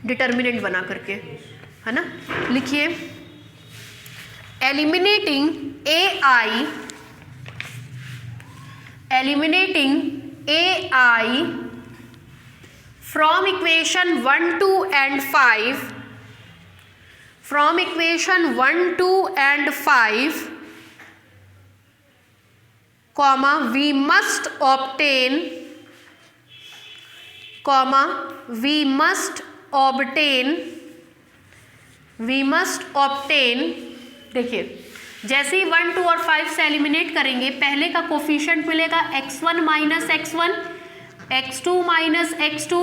[SPEAKER 1] डिटर्मिनेंट बना करके, है ना। लिखिए eliminating A I from equation 1, 2 and 5, from equation 1, 2 and 5, comma we must obtain, comma we must obtain, देखिए जैसे ही 1, 2 और 5 से एलिमिनेट करेंगे, पहले का कोफिशिएंट मिलेगा x1 minus x1, x2 minus x2,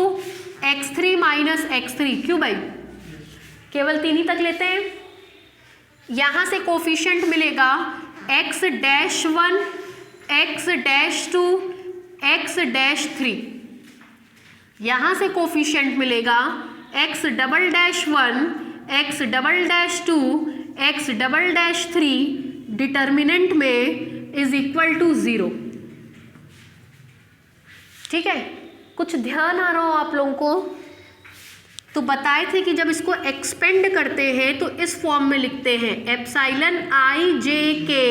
[SPEAKER 1] x3 minus x3। क्यों भाई, केवल 3 ही तक लेते हैं। यहाँ से कोफिशिएंट मिलेगा x-1, x-2, x-3। यहाँ से कोफिशिएंट मिलेगा x-1, x-2, x-3, डिटर्मिनेंट में इज इक्वल टू 0। ठीक है, कुछ ध्यान आ रहा हो आप लोगों को? तो बताए थे कि जब इसको एक्सपेंड करते हैं तो इस फॉर्म में लिखते हैं epsilon i J K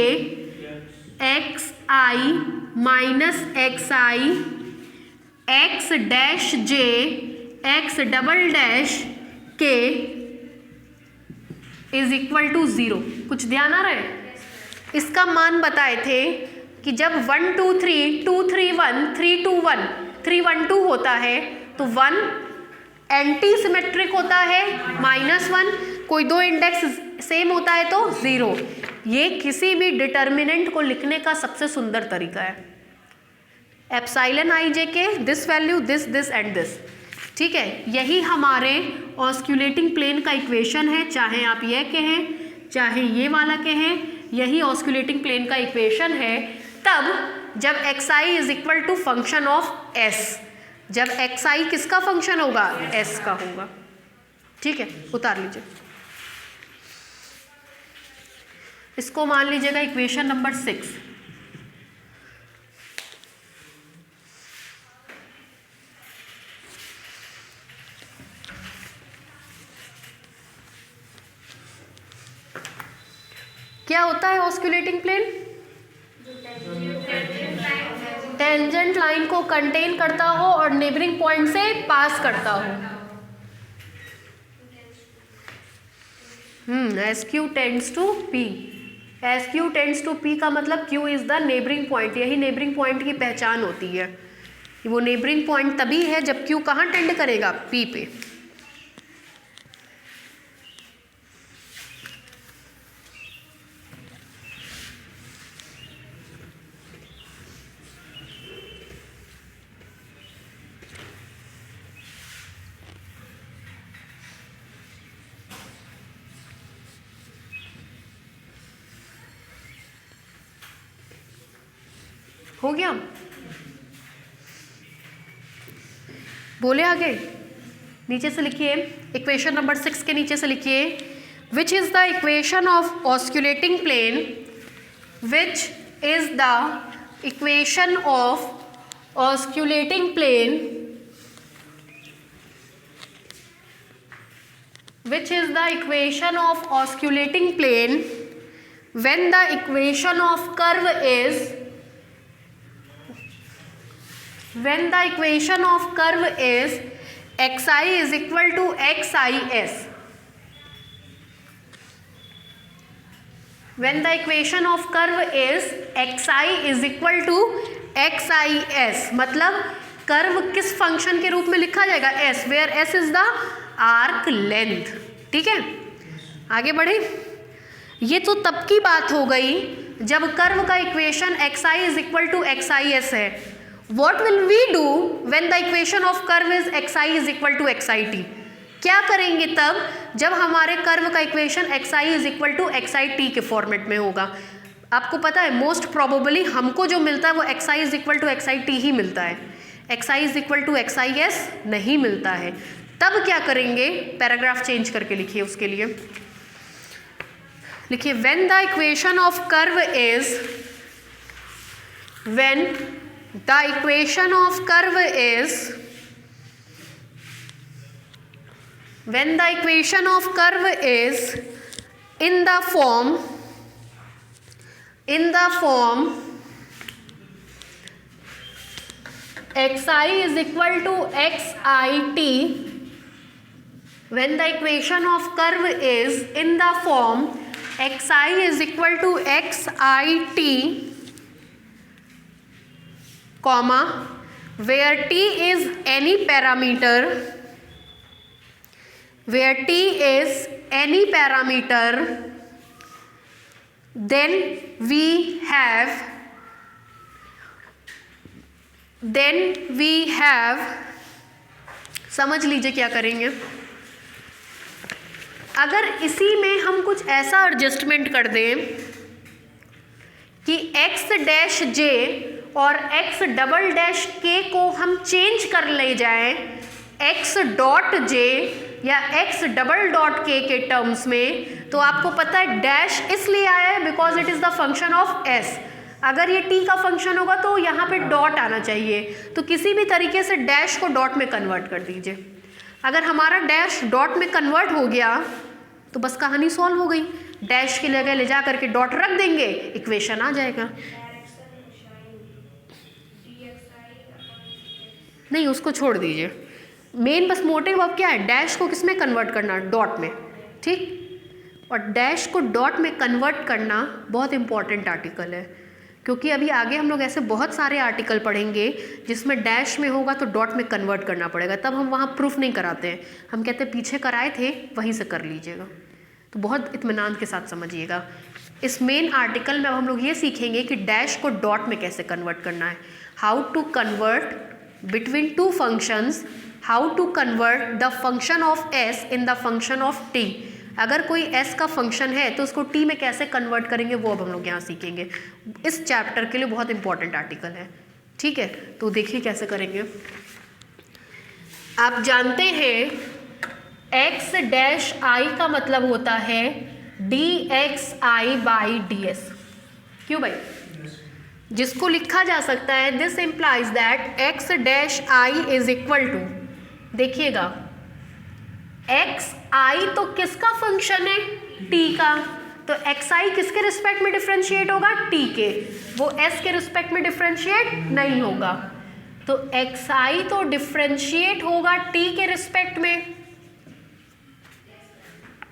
[SPEAKER 1] X I minus X I X dash J X double dash के इज इक्वल टू 0। कुछ ध्यान आ रहा है? इसका मान बताए थे कि जब 1 2 3 2 3 1 3 2 1 3 1 2 होता है तो 1 एंटी सिमेट्रिक होता है -1, कोई दो इंडेक्स सेम होता है तो 0। ये किसी भी डिटर्मिनेंट को लिखने का सबसे सुंदर तरीका है। एप्सिलॉन आई जे के this value this this and this. ठीक है, यही हमारे ऑस्क्यूलेटिंग प्लेन का इक्वेशन है, चाहे आप ये कहें चाहे ये वाला कहें, यही ऑस्क्यूलेटिंग प्लेन का इक्वेशन है। तब जब X I is equal to function of S, जब एक्स आई किसका फंक्शन होगा? एस का होगा। ठीक है, उतार लीजिए इसको, मान लीजिएगा इक्वेशन नंबर 6। क्या होता है ऑस्क्यूलेटिंग प्लेन? टेंजेंट लाइन को कंटेन करता हो और नेबरिंग पॉइंट से पास करता हो। S Q tends to P, S Q tends to P का मतलब Q is the neighbouring point. यही नेबरिंग पॉइंट की पहचान होती है। वो नेबरिंग पॉइंट तभी है जब क्यू कहाँ टेंड करेगा? पी पे। हो गया? बोले आगे, नीचे से लिखिए इक्वेशन नंबर 6 के नीचे से लिखिए which is the equation of osculating plane, which is the equation of osculating plane, which is the equation of osculating plane when the equation of curve is, when the equation of curve is xi is equal to xis, when the equation of curve is xi is equal to xis, मतलब curve किस function के रूप में लिखा जाएगा? s, where s is the arc length. ठीक है, आगे बढ़े। ये तो तब की बात हो गई जब कर्व का equation xi is equal to xis है। What will we do when the equation of curve is xi is equal to xit? क्या करेंगे तब जब हमारे कर्व का equation xi is equal to xit के फॉर्मेट में होगा? आपको पता है मोस्ट प्रोबेबली हमको जो मिलता है वो xi is equal to xit ही मिलता है, xi is equal to xis नहीं मिलता है। तब क्या करेंगे? पैराग्राफ चेंज करके लिखिए। उसके लिए लिखिए when the equation of curve is, when the equation of curve is, when the equation of curve is in the form, in the form xi is equal to xit, when the equation of curve is in the form xi is equal to xit, comma where t is any parameter, where t is any parameter, then we have समझ लीजिए क्या करेंगे। अगर इसी में हम कुछ ऐसा एडजस्टमेंट कर दें कि x डैश जे और x डबल डैश के को हम चेंज कर ले जाएं x डॉट जे या x डबल डॉट के टर्म्स में, तो आपको पता है डैश इसलिए आया है because it is the function of s। अगर ये t का फंक्शन होगा तो यहाँ पे डॉट आना चाहिए, तो किसी भी तरीके से डैश को डॉट में कन्वर्ट कर दीजिए। अगर हमारा डैश डॉट में कन्वर्ट हो गया तो बस कहानी सॉल्व हो गई। डैश की जगह ले जा करके डॉट रख देंगे, इक्वेशन आ जाएगा। नहीं, उसको छोड़ दीजिए। मेन बस मोटिव अब क्या है, डैश को किस में कन्वर्ट करना, डॉट में, ठीक। और डैश को डॉट में कन्वर्ट करना बहुत इंपॉर्टेंट आर्टिकल है, क्योंकि अभी आगे हम लोग ऐसे बहुत सारे आर्टिकल पढ़ेंगे जिसमें डैश में होगा तो डॉट में कन्वर्ट करना पड़ेगा, तब हम वहाँ प्रूफ नहीं कराते हैं, हम कहते हैं पीछे कराए थे वहीं से कर लीजिएगा। तो बहुत इत्मीनान के साथ समझिएगा। इस मेन आर्टिकल में अब हम लोग ये सीखेंगे कि डैश को डॉट में कैसे कन्वर्ट करना है, how to convert between two functions, how to convert the function of s in the function of t। अगर कोई s का फंक्शन है तो उसको t में कैसे कन्वर्ट करेंगे वो अब हम लोग यहाँ सीखेंगे। इस चैप्टर के लिए बहुत इंपॉर्टेंट आर्टिकल है, ठीक है। तो देखिए कैसे करेंगे। आप जानते हैं x डैश i का मतलब होता है dxi बाई ds, क्यों भाई? जिसको लिखा जा सकता है this implies that x dash i is equal to, देखिएगा एक्स आई तो किसका फंक्शन है, t का, तो एक्स आई किसके रिस्पेक्ट में डिफ्रेंशिएट होगा, t के, वो s के रिस्पेक्ट में डिफ्रेंशिएट नहीं होगा, तो एक्स आई तो डिफ्रेंशिएट होगा t के रिस्पेक्ट में,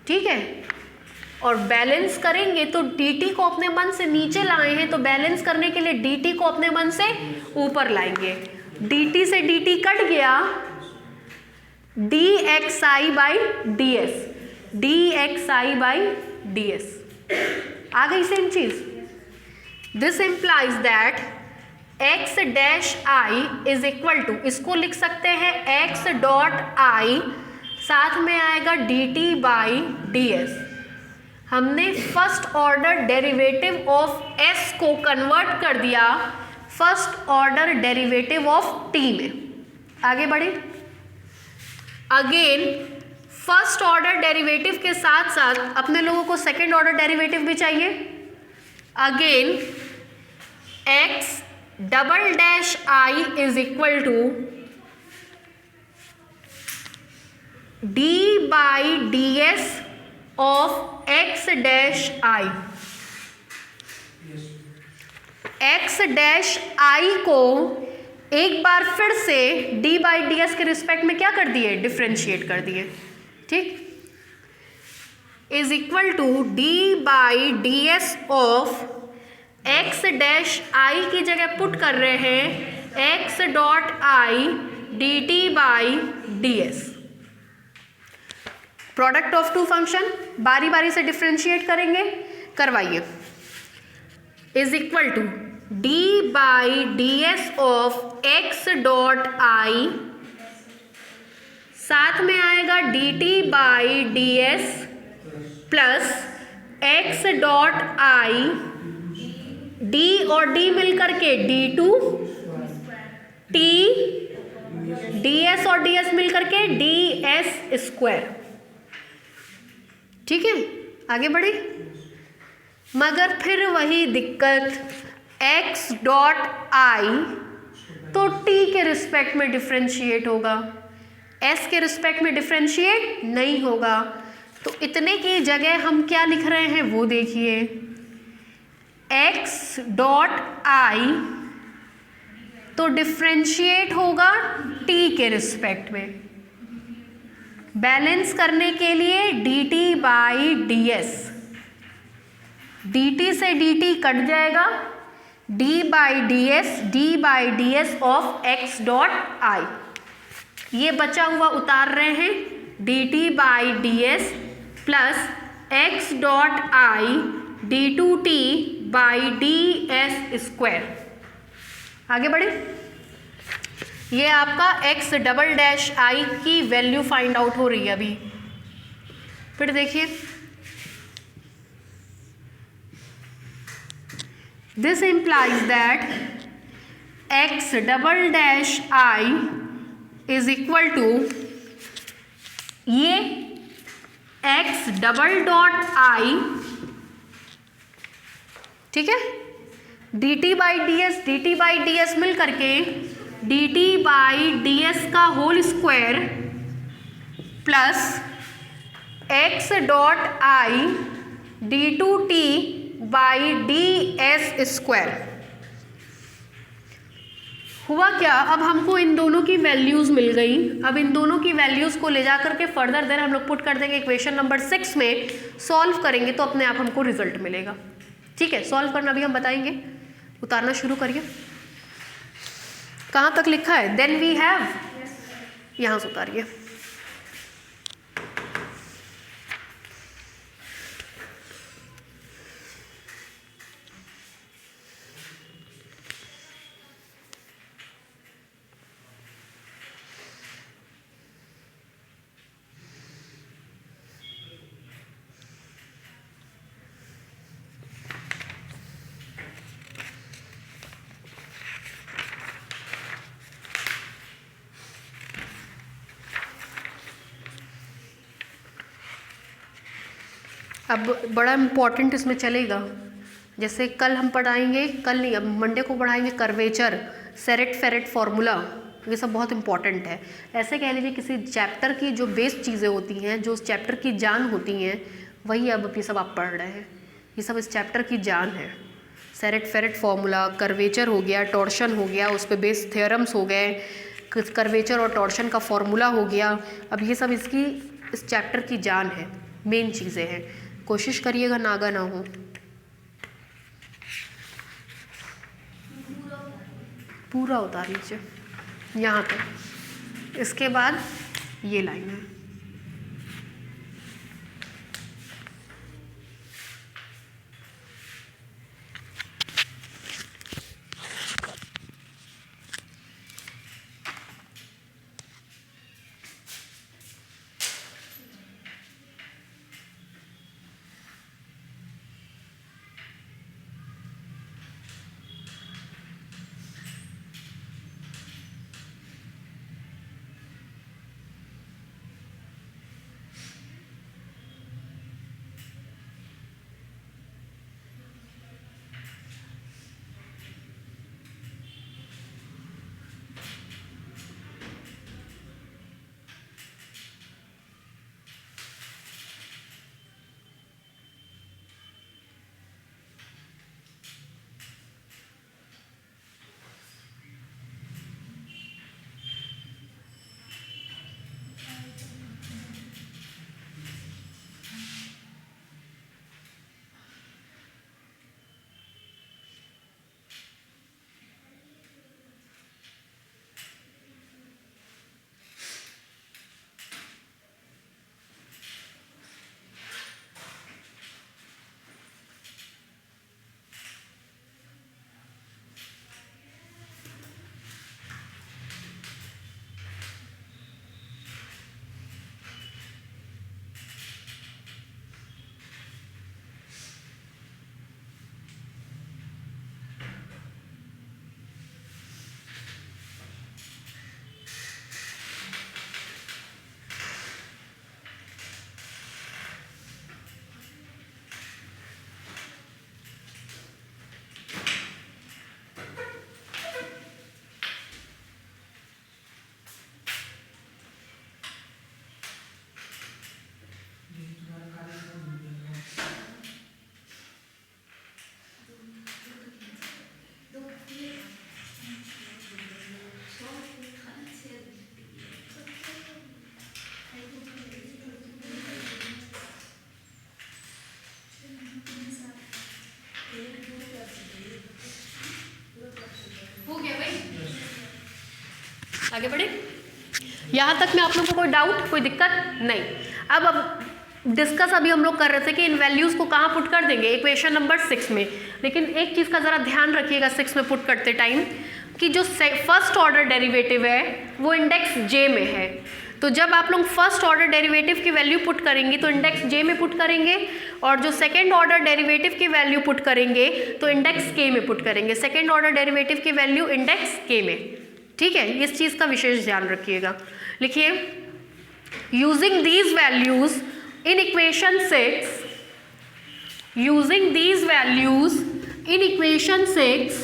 [SPEAKER 1] ठीक है। और बैलेंस करेंगे तो dt को अपने मन से नीचे लाए हैं, तो बैलेंस करने के लिए dt को अपने मन से ऊपर लाएंगे, dt से dt कट गया, dxi by ds, dxi by ds आ गई सेम चीज। This implies that x dash i is equal to, इसको लिख सकते हैं x डॉट i, साथ में आएगा dt बाई ds। हमने first order derivative of s को कन्वर्ट कर दिया first order derivative of t में। आगे बढ़े, अगेन फर्स्ट ऑर्डर डेरिवेटिव के साथ साथ अपने लोगों को सेकेंड ऑर्डर डेरिवेटिव भी चाहिए। Again x double dash i is equal to d by D s of x dash i। x dash i को एक बार फिर से d बाई डी एस के रिस्पेक्ट में क्या कर दिए, डिफ्रेंशिएट कर दिए, ठीक, is equal to d by D s of x dash i की जगह पुट कर रहे हैं x dot i dt by D s. Product of two function बारी बारी से डिफ्रेंशिएट करेंगे, करवाइए, is equal to d by D s of x dot i, साथ में आएगा dt by D s plus x dot i, d और d मिल करके d2, t ds और ds मिल करके ds स्क्वायर, ठीक है। आगे बढ़े, मगर फिर वही दिक्कत, x डॉट i तो t के रिस्पेक्ट में डिफ्रेंशिएट होगा, s के रिस्पेक्ट में डिफ्रेंशिएट नहीं होगा, तो इतने की जगह हम क्या लिख रहे हैं वो देखिए, x डॉट i तो डिफ्रेंशिएट होगा t के रिस्पेक्ट में, बैलेंस करने के लिए dt बाई ds, dt से dt कट जाएगा, d s of x dot i, ये बचा हुआ उतार रहे हैं d T by D s plus x dot I D two T by D S square. आगे बढ़े, ये आपका एक्स डबल डैश आई की वैल्यू फाइंड आउट हो रही है अभी। फिर देखिए, this implies that x double dash I is equal to ये x डबल डॉट आई, ठीक है, D T by D S मिल करके D T by D S का whole square plus x dot I D two T by D S square. हुआ क्या, अब हमको इन दोनों की वैल्यूज़ मिल गई। अब इन दोनों की वैल्यूज़ को ले जा करके फर्दर देर हम लोग पुट कर देंगे इक्वेशन नंबर 6 में, सॉल्व करेंगे तो अपने आप हमको रिजल्ट मिलेगा। ठीक है, सॉल्व करना भी हम बताएंगे। उतारना शुरू करिए। कहाँ तक लिखा है? देन वी हैव, यहाँ से उतारिए। अब बड़ा इम्पॉर्टेंट इसमें चलेगा, जैसे कल हम पढ़ाएंगे, कल नहीं अब मंडे को पढ़ाएंगे कर्वेचर, सेरेट फेरेट फार्मूला, ये सब बहुत इंपॉर्टेंट है। ऐसे कह लीजिए किसी चैप्टर की जो बेस चीज़ें होती हैं, जो उस चैप्टर की जान होती हैं, वही अब ये सब आप पढ़ रहे हैं। ये सब इस चैप्टर की जान है। सेरेट फेरेट फार्मूला, कर्वेचर हो गया, टॉर्शन हो गया, उस पर बेस थ्योरम्स हो गए, कर्वेचर और टॉर्शन का फार्मूला हो गया। अब ये सब इसकी इस चैप्टर की जान है, मेन चीज़ें हैं। कोशिश करिएगा नागा ना हो। पूरा उतार लीजिए यहाँ तक। इसके बाद ये लाइन है, आगे बढ़े, यहाँ तक में आप लोगों को कोई डाउट, कोई दिक्कत नहीं। अब डिस्कस अभी हम लोग कर रहे थे कि इन वैल्यूज़ को कहाँ पुट कर देंगे, इक्वेशन नंबर 6 में। लेकिन एक चीज़ का ज़रा ध्यान रखिएगा 6 में पुट करते टाइम, कि जो फर्स्ट ऑर्डर डेरिवेटिव है वो इंडेक्स जे में है। तो जब आप लोग फर्स्ट ऑर्डर डेरिवेटिव की वैल्यू पुट करेंगे तो इंडेक्स जे में पुट करेंगे, और जो सेकेंड ऑर्डर डेरिवेटिव की वैल्यू पुट करेंगे तो इंडेक्स के में पुट करेंगे। सेकेंड ऑर्डर डेरिवेटिव की वैल्यू इंडेक्स के में, ठीक है, इस चीज़ का विशेष ध्यान रखिएगा। लिखिए, using these values in equation 6, using these values in equation 6,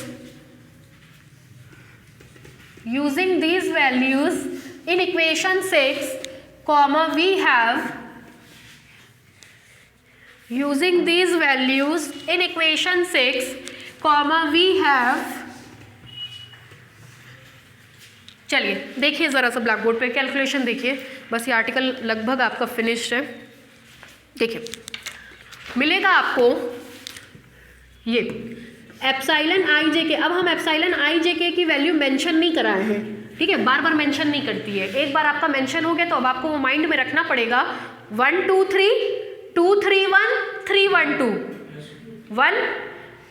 [SPEAKER 1] using these values in equation 6, comma we have, using these values in equation 6, comma we have, चलिए देखिए ज़रा सा ब्लैक बोर्ड पे कैलकुलेशन देखिए, बस ये आर्टिकल लगभग आपका फिनिश्ड है। देखिए, मिलेगा आपको ये एप्साइलन आई जे के। अब हम एप्साइलन आई जे के की वैल्यू मेंशन नहीं कराए हैं, ठीक है, बार बार मेंशन नहीं करती है। एक बार आपका मेंशन हो गया तो अब आपको वो माइंड में रखना पड़ेगा। 1 2 3 2 3 1 3 1 2 1,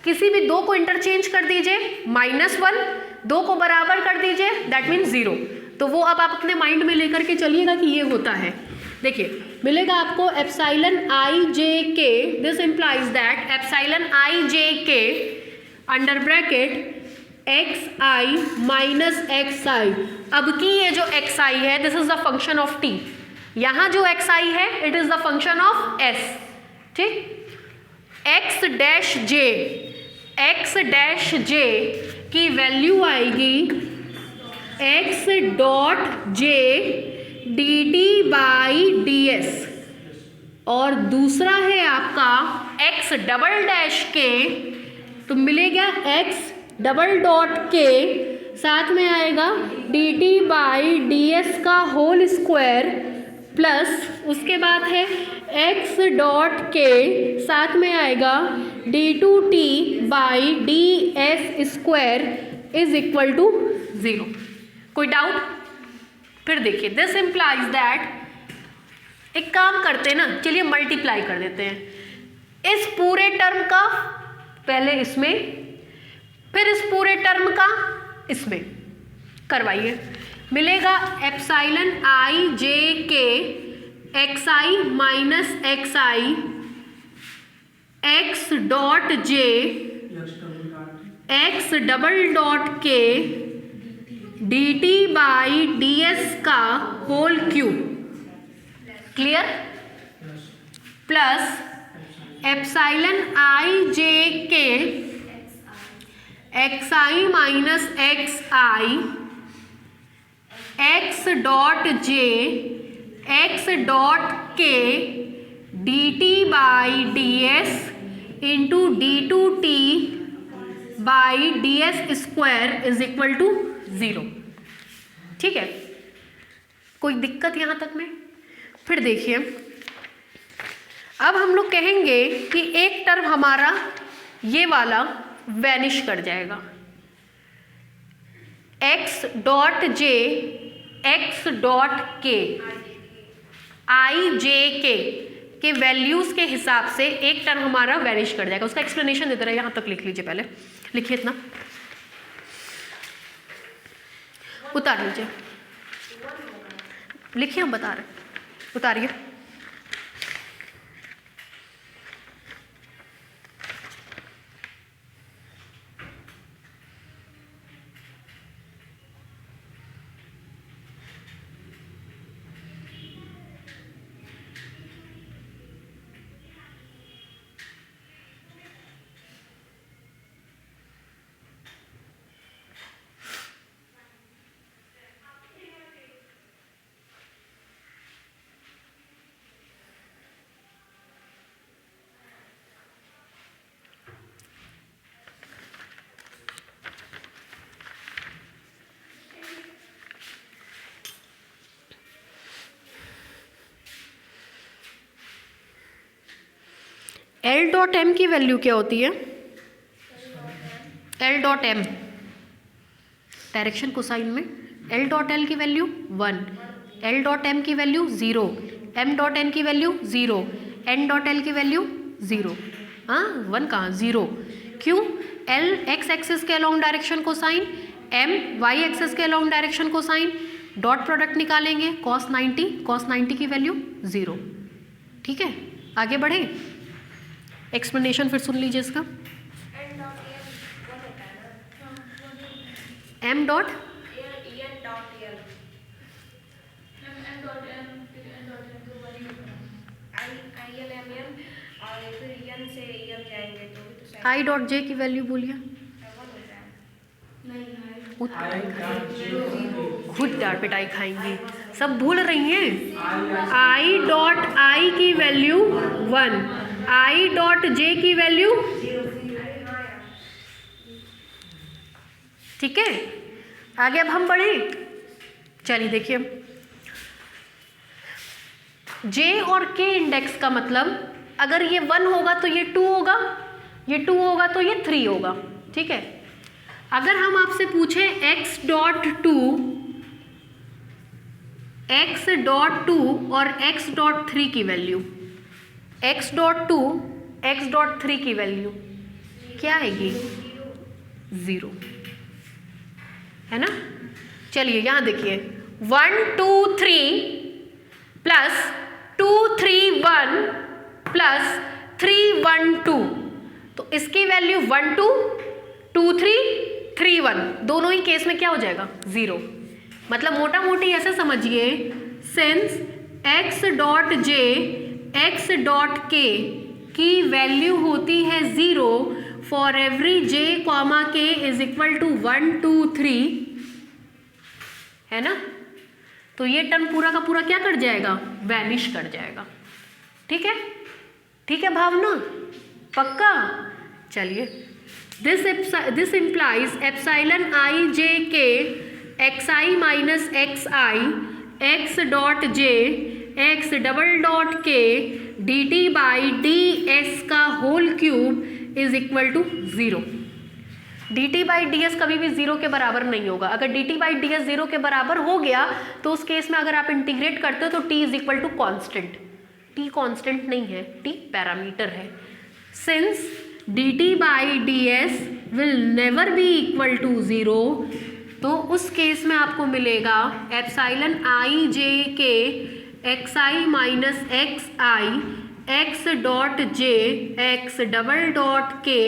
[SPEAKER 1] किसी भी दो को इंटरचेंज कर दीजिए, -1, दो को बराबर कर दीजिए, दैट मीन्स 0। तो वो अब आप अपने माइंड में लेकर के चलिएगा कि ये होता है। देखिए, मिलेगा आपको एप्साइलन आई जे के, this implies that epsilon I J के under bracket x I minus X आई। अब की ये जो एक्स आई है this is the function of T, यहाँ जो एक्स आई है it is the function of S, ठीक। एक्स डैश जे की वैल्यू आएगी x dot J D T by D S, और दूसरा है आपका एक्स डबल डैश के, तो मिलेगा एक्स डबल डॉट के, साथ में आएगा d T by D S का होल स्क्वायर, प्लस उसके बाद है एक्स डॉट के, साथ में आएगा d two T by D S square is equal to 0। कोई डाउट? फिर देखिए, दिस इम्प्लाइज दैट, एक काम करते हैं ना, चलिए मल्टीप्लाई कर देते हैं इस पूरे टर्म का पहले इसमें, फिर इस पूरे टर्म का इसमें करवाइए। मिलेगा epsilon I J K X I minus X I X dot J X double dot K D T by D S का whole cube, clear, plus epsilon I J K X I minus X I X dot J X dot K D T by D S into D two T by D S square is equal to 0, ठीक है। कोई दिक्कत यहाँ तक में? फिर देखिए, अब हम लोग कहेंगे कि एक टर्म हमारा ये वाला वैनिश कर जाएगा, x dot J X dot के आई जे के वैल्यूज के हिसाब से एक टर्म हमारा वैनिश कर जाएगा। उसका एक्सप्लेनेशन देते रहे, यहाँ तक लिख लीजिए, पहले लिखिए इतना, उतार लीजिए, लिखिए, हम बता रहे हैं, उतारिए। एल डॉट एम की वैल्यू क्या होती है? L dot m direction cosine में एल डॉट एल की वैल्यू 1, एल डॉट एम की वैल्यू 0, एम डॉट एन की वैल्यू 0, एन डॉट एल की वैल्यू 0। हाँ 1 कहाँ 0, क्यों? एल एक्स एक्सिस के along direction cosine, m y axis के along direction cosine, dot product निकालेंगे cos 90 की वैल्यू 0। ठीक है, आगे बढ़े, एक्सप्लेनेशन फिर सुन लीजिए इसका। M dot i dot j की वैल्यू बोलिए, खुद डांट पिटाई खाएंगी, सब भूल रही हैं। आई डॉट आई की वैल्यू 1, आई डॉट जे की वैल्यू, ठीक है। आगे अब हम बढ़े, चलिए देखिए, जे और के इंडेक्स का मतलब अगर ये 1 होगा तो ये 2 होगा, ये 2 होगा तो ये 3 होगा। ठीक है, अगर हम आपसे पूछें x डॉट 2 और x डॉट 3 की value, x dot 2 x dot 3 की वैल्यू क्या आएगी? 0, है ना। चलिए यहाँ देखिए, 1 2 3 प्लस 2 3 1 प्लस 3 1 2, तो इसकी वैल्यू 1 2 2 3 3 1, दोनों ही केस में क्या हो जाएगा? 0। मतलब मोटा मोटी ऐसे समझिए, since x dot j x dot k की वैल्यू होती है 0 for every j comma k is equal to 1 2 3, है ना। तो ये टर्म पूरा का पूरा क्या कर जाएगा? वैनिश कर जाएगा। ठीक है, ठीक है भावना, पक्का। चलिए, this implies epsilon I j k xi minus xi x dot j x double dot k dt by ds का whole cube is equal to 0। dt by ds कभी भी 0 के बराबर नहीं होगा। अगर dt बाई ds 0 के बराबर हो गया तो उस केस में अगर आप इंटीग्रेट करते हो तो t is equal to constant. t constant नहीं है, t पैरामीटर है। Since dt by ds will never be equal to 0, तो उस केस में आपको मिलेगा epsilon I J K X I minus X I X dot J X double dot K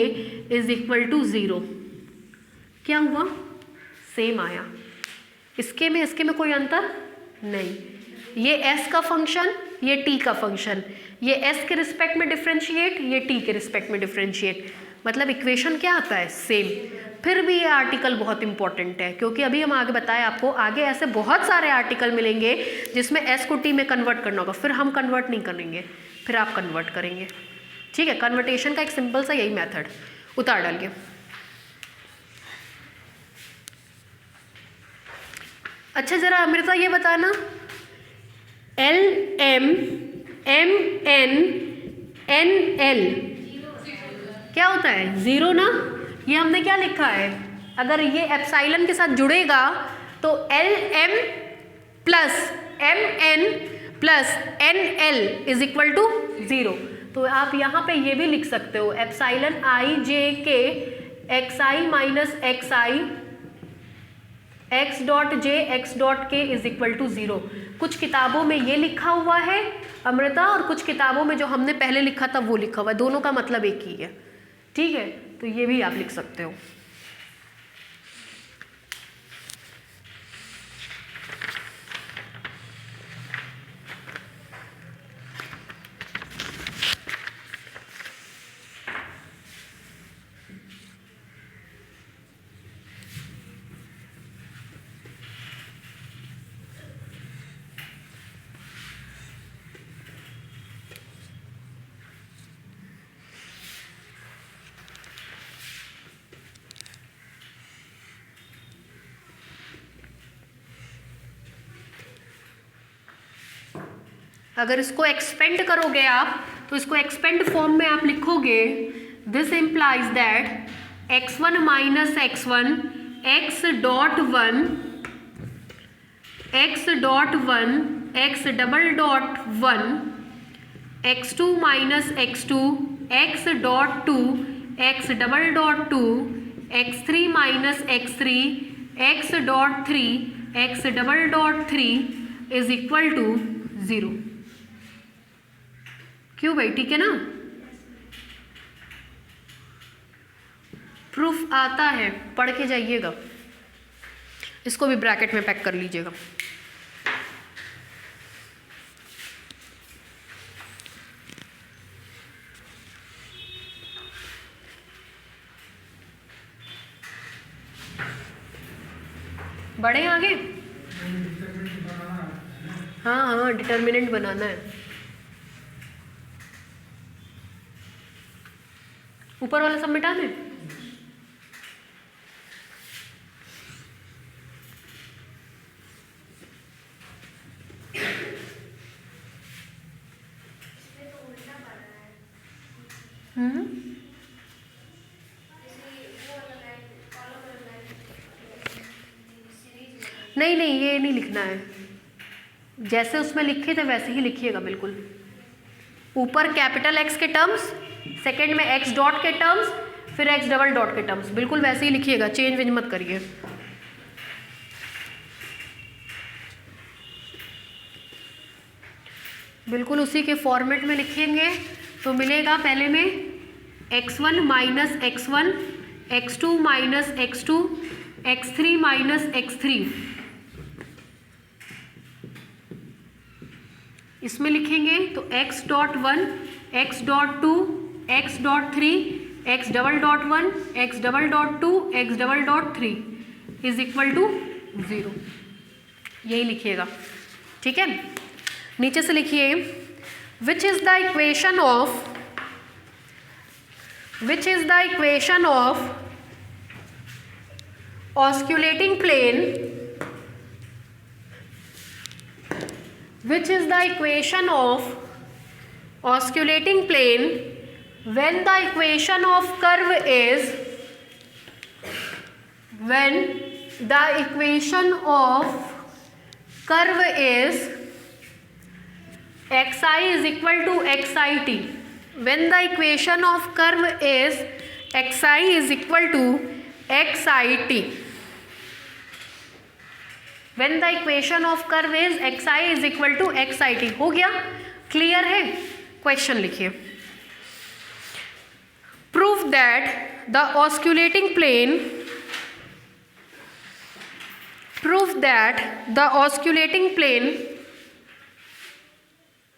[SPEAKER 1] is equal to 0। क्या हुआ? Same आया। इसके में कोई अंतर नहीं। ये s का फंक्शन, ये t का फंक्शन, ये s के रिस्पेक्ट में डिफ्रेंशिएट, ये t के रिस्पेक्ट में डिफ्रेंशिएट, मतलब इक्वेशन क्या आता है? सेम। फिर भी ये आर्टिकल बहुत इंपॉर्टेंट है, क्योंकि अभी हम आगे बताएं आपको, आगे ऐसे बहुत सारे आर्टिकल मिलेंगे जिसमें s को t में कन्वर्ट करना होगा। फिर हम कन्वर्ट नहीं करेंगे, फिर आप कन्वर्ट करेंगे। ठीक है, कन्वर्टेशन का एक सिंपल सा यही मेथड, उतार डालिए। अच्छा जरा अमृता ये बताना, l m m n n l क्या होता है? 0 ना। ये हमने क्या लिखा है? अगर ये एप्साइलन के साथ जुड़ेगा तो l m plus m n plus n l is equal to 0। तो आप यहाँ पे ये भी लिख सकते हो, epsilon I J K X I minus X I X dot J X dot K is equal to 0। कुछ किताबों में ये लिखा हुआ है अमृता, और कुछ किताबों में जो हमने पहले लिखा था वो लिखा हुआ है। दोनों का मतलब एक ही है। ठीक है, तो ये भी आप लिख सकते हो। अगर इसको एक्सपेंड करोगे आप, तो इसको एक्सपेंड फॉर्म में आप लिखोगे, this implies that x1 minus x1 x dot 1 x dot 1 x double dot 1 x2 minus x2 x dot 2 x double dot 2 x3 minus x3 x dot 3 x double dot 3 is equal to 0। क्यों भाई, ठीक है ना? Proof आता है, पढ़ के जाइएगा। इसको भी ब्रैकेट में पैक कर लीजिएगा। बढ़े आगे? हाँ हाँ, डिटर्मिनेंट बनाना है। ऊपर वाला सब मिटा दें। नहीं नहीं, ये नहीं लिखना है, जैसे उसमें लिखे थे वैसे ही लिखिएगा बिल्कुल। ऊपर कैपिटल एक्स के टर्म्स, सेकंड में एक्स डॉट के टर्म्स, फिर एक्स डबल डॉट के टर्म्स, बिल्कुल वैसे ही लिखिएगा, चेंज वेंज मत करिए। बिल्कुल उसी के फॉर्मेट में लिखेंगे तो मिलेगा पहले में x1 minus x1, x2 minus x2, x3 minus x3। इसमें लिखेंगे तो x dot 1, x dot 2, x dot 3, x double dot 1, x double dot 2, x double dot 3 is equal to 0। यही लिखिएगा, ठीक है? नीचे से लिखिए which is the equation of osculating plane, which is the equation of osculating plane when the equation of curve is xi is equal to xit, when the equation of curve is xi is equal to xit, when the equation of curve is xi is equal to xit। हो गया? Clear है? Question लिखिए। Proof that the osculating plane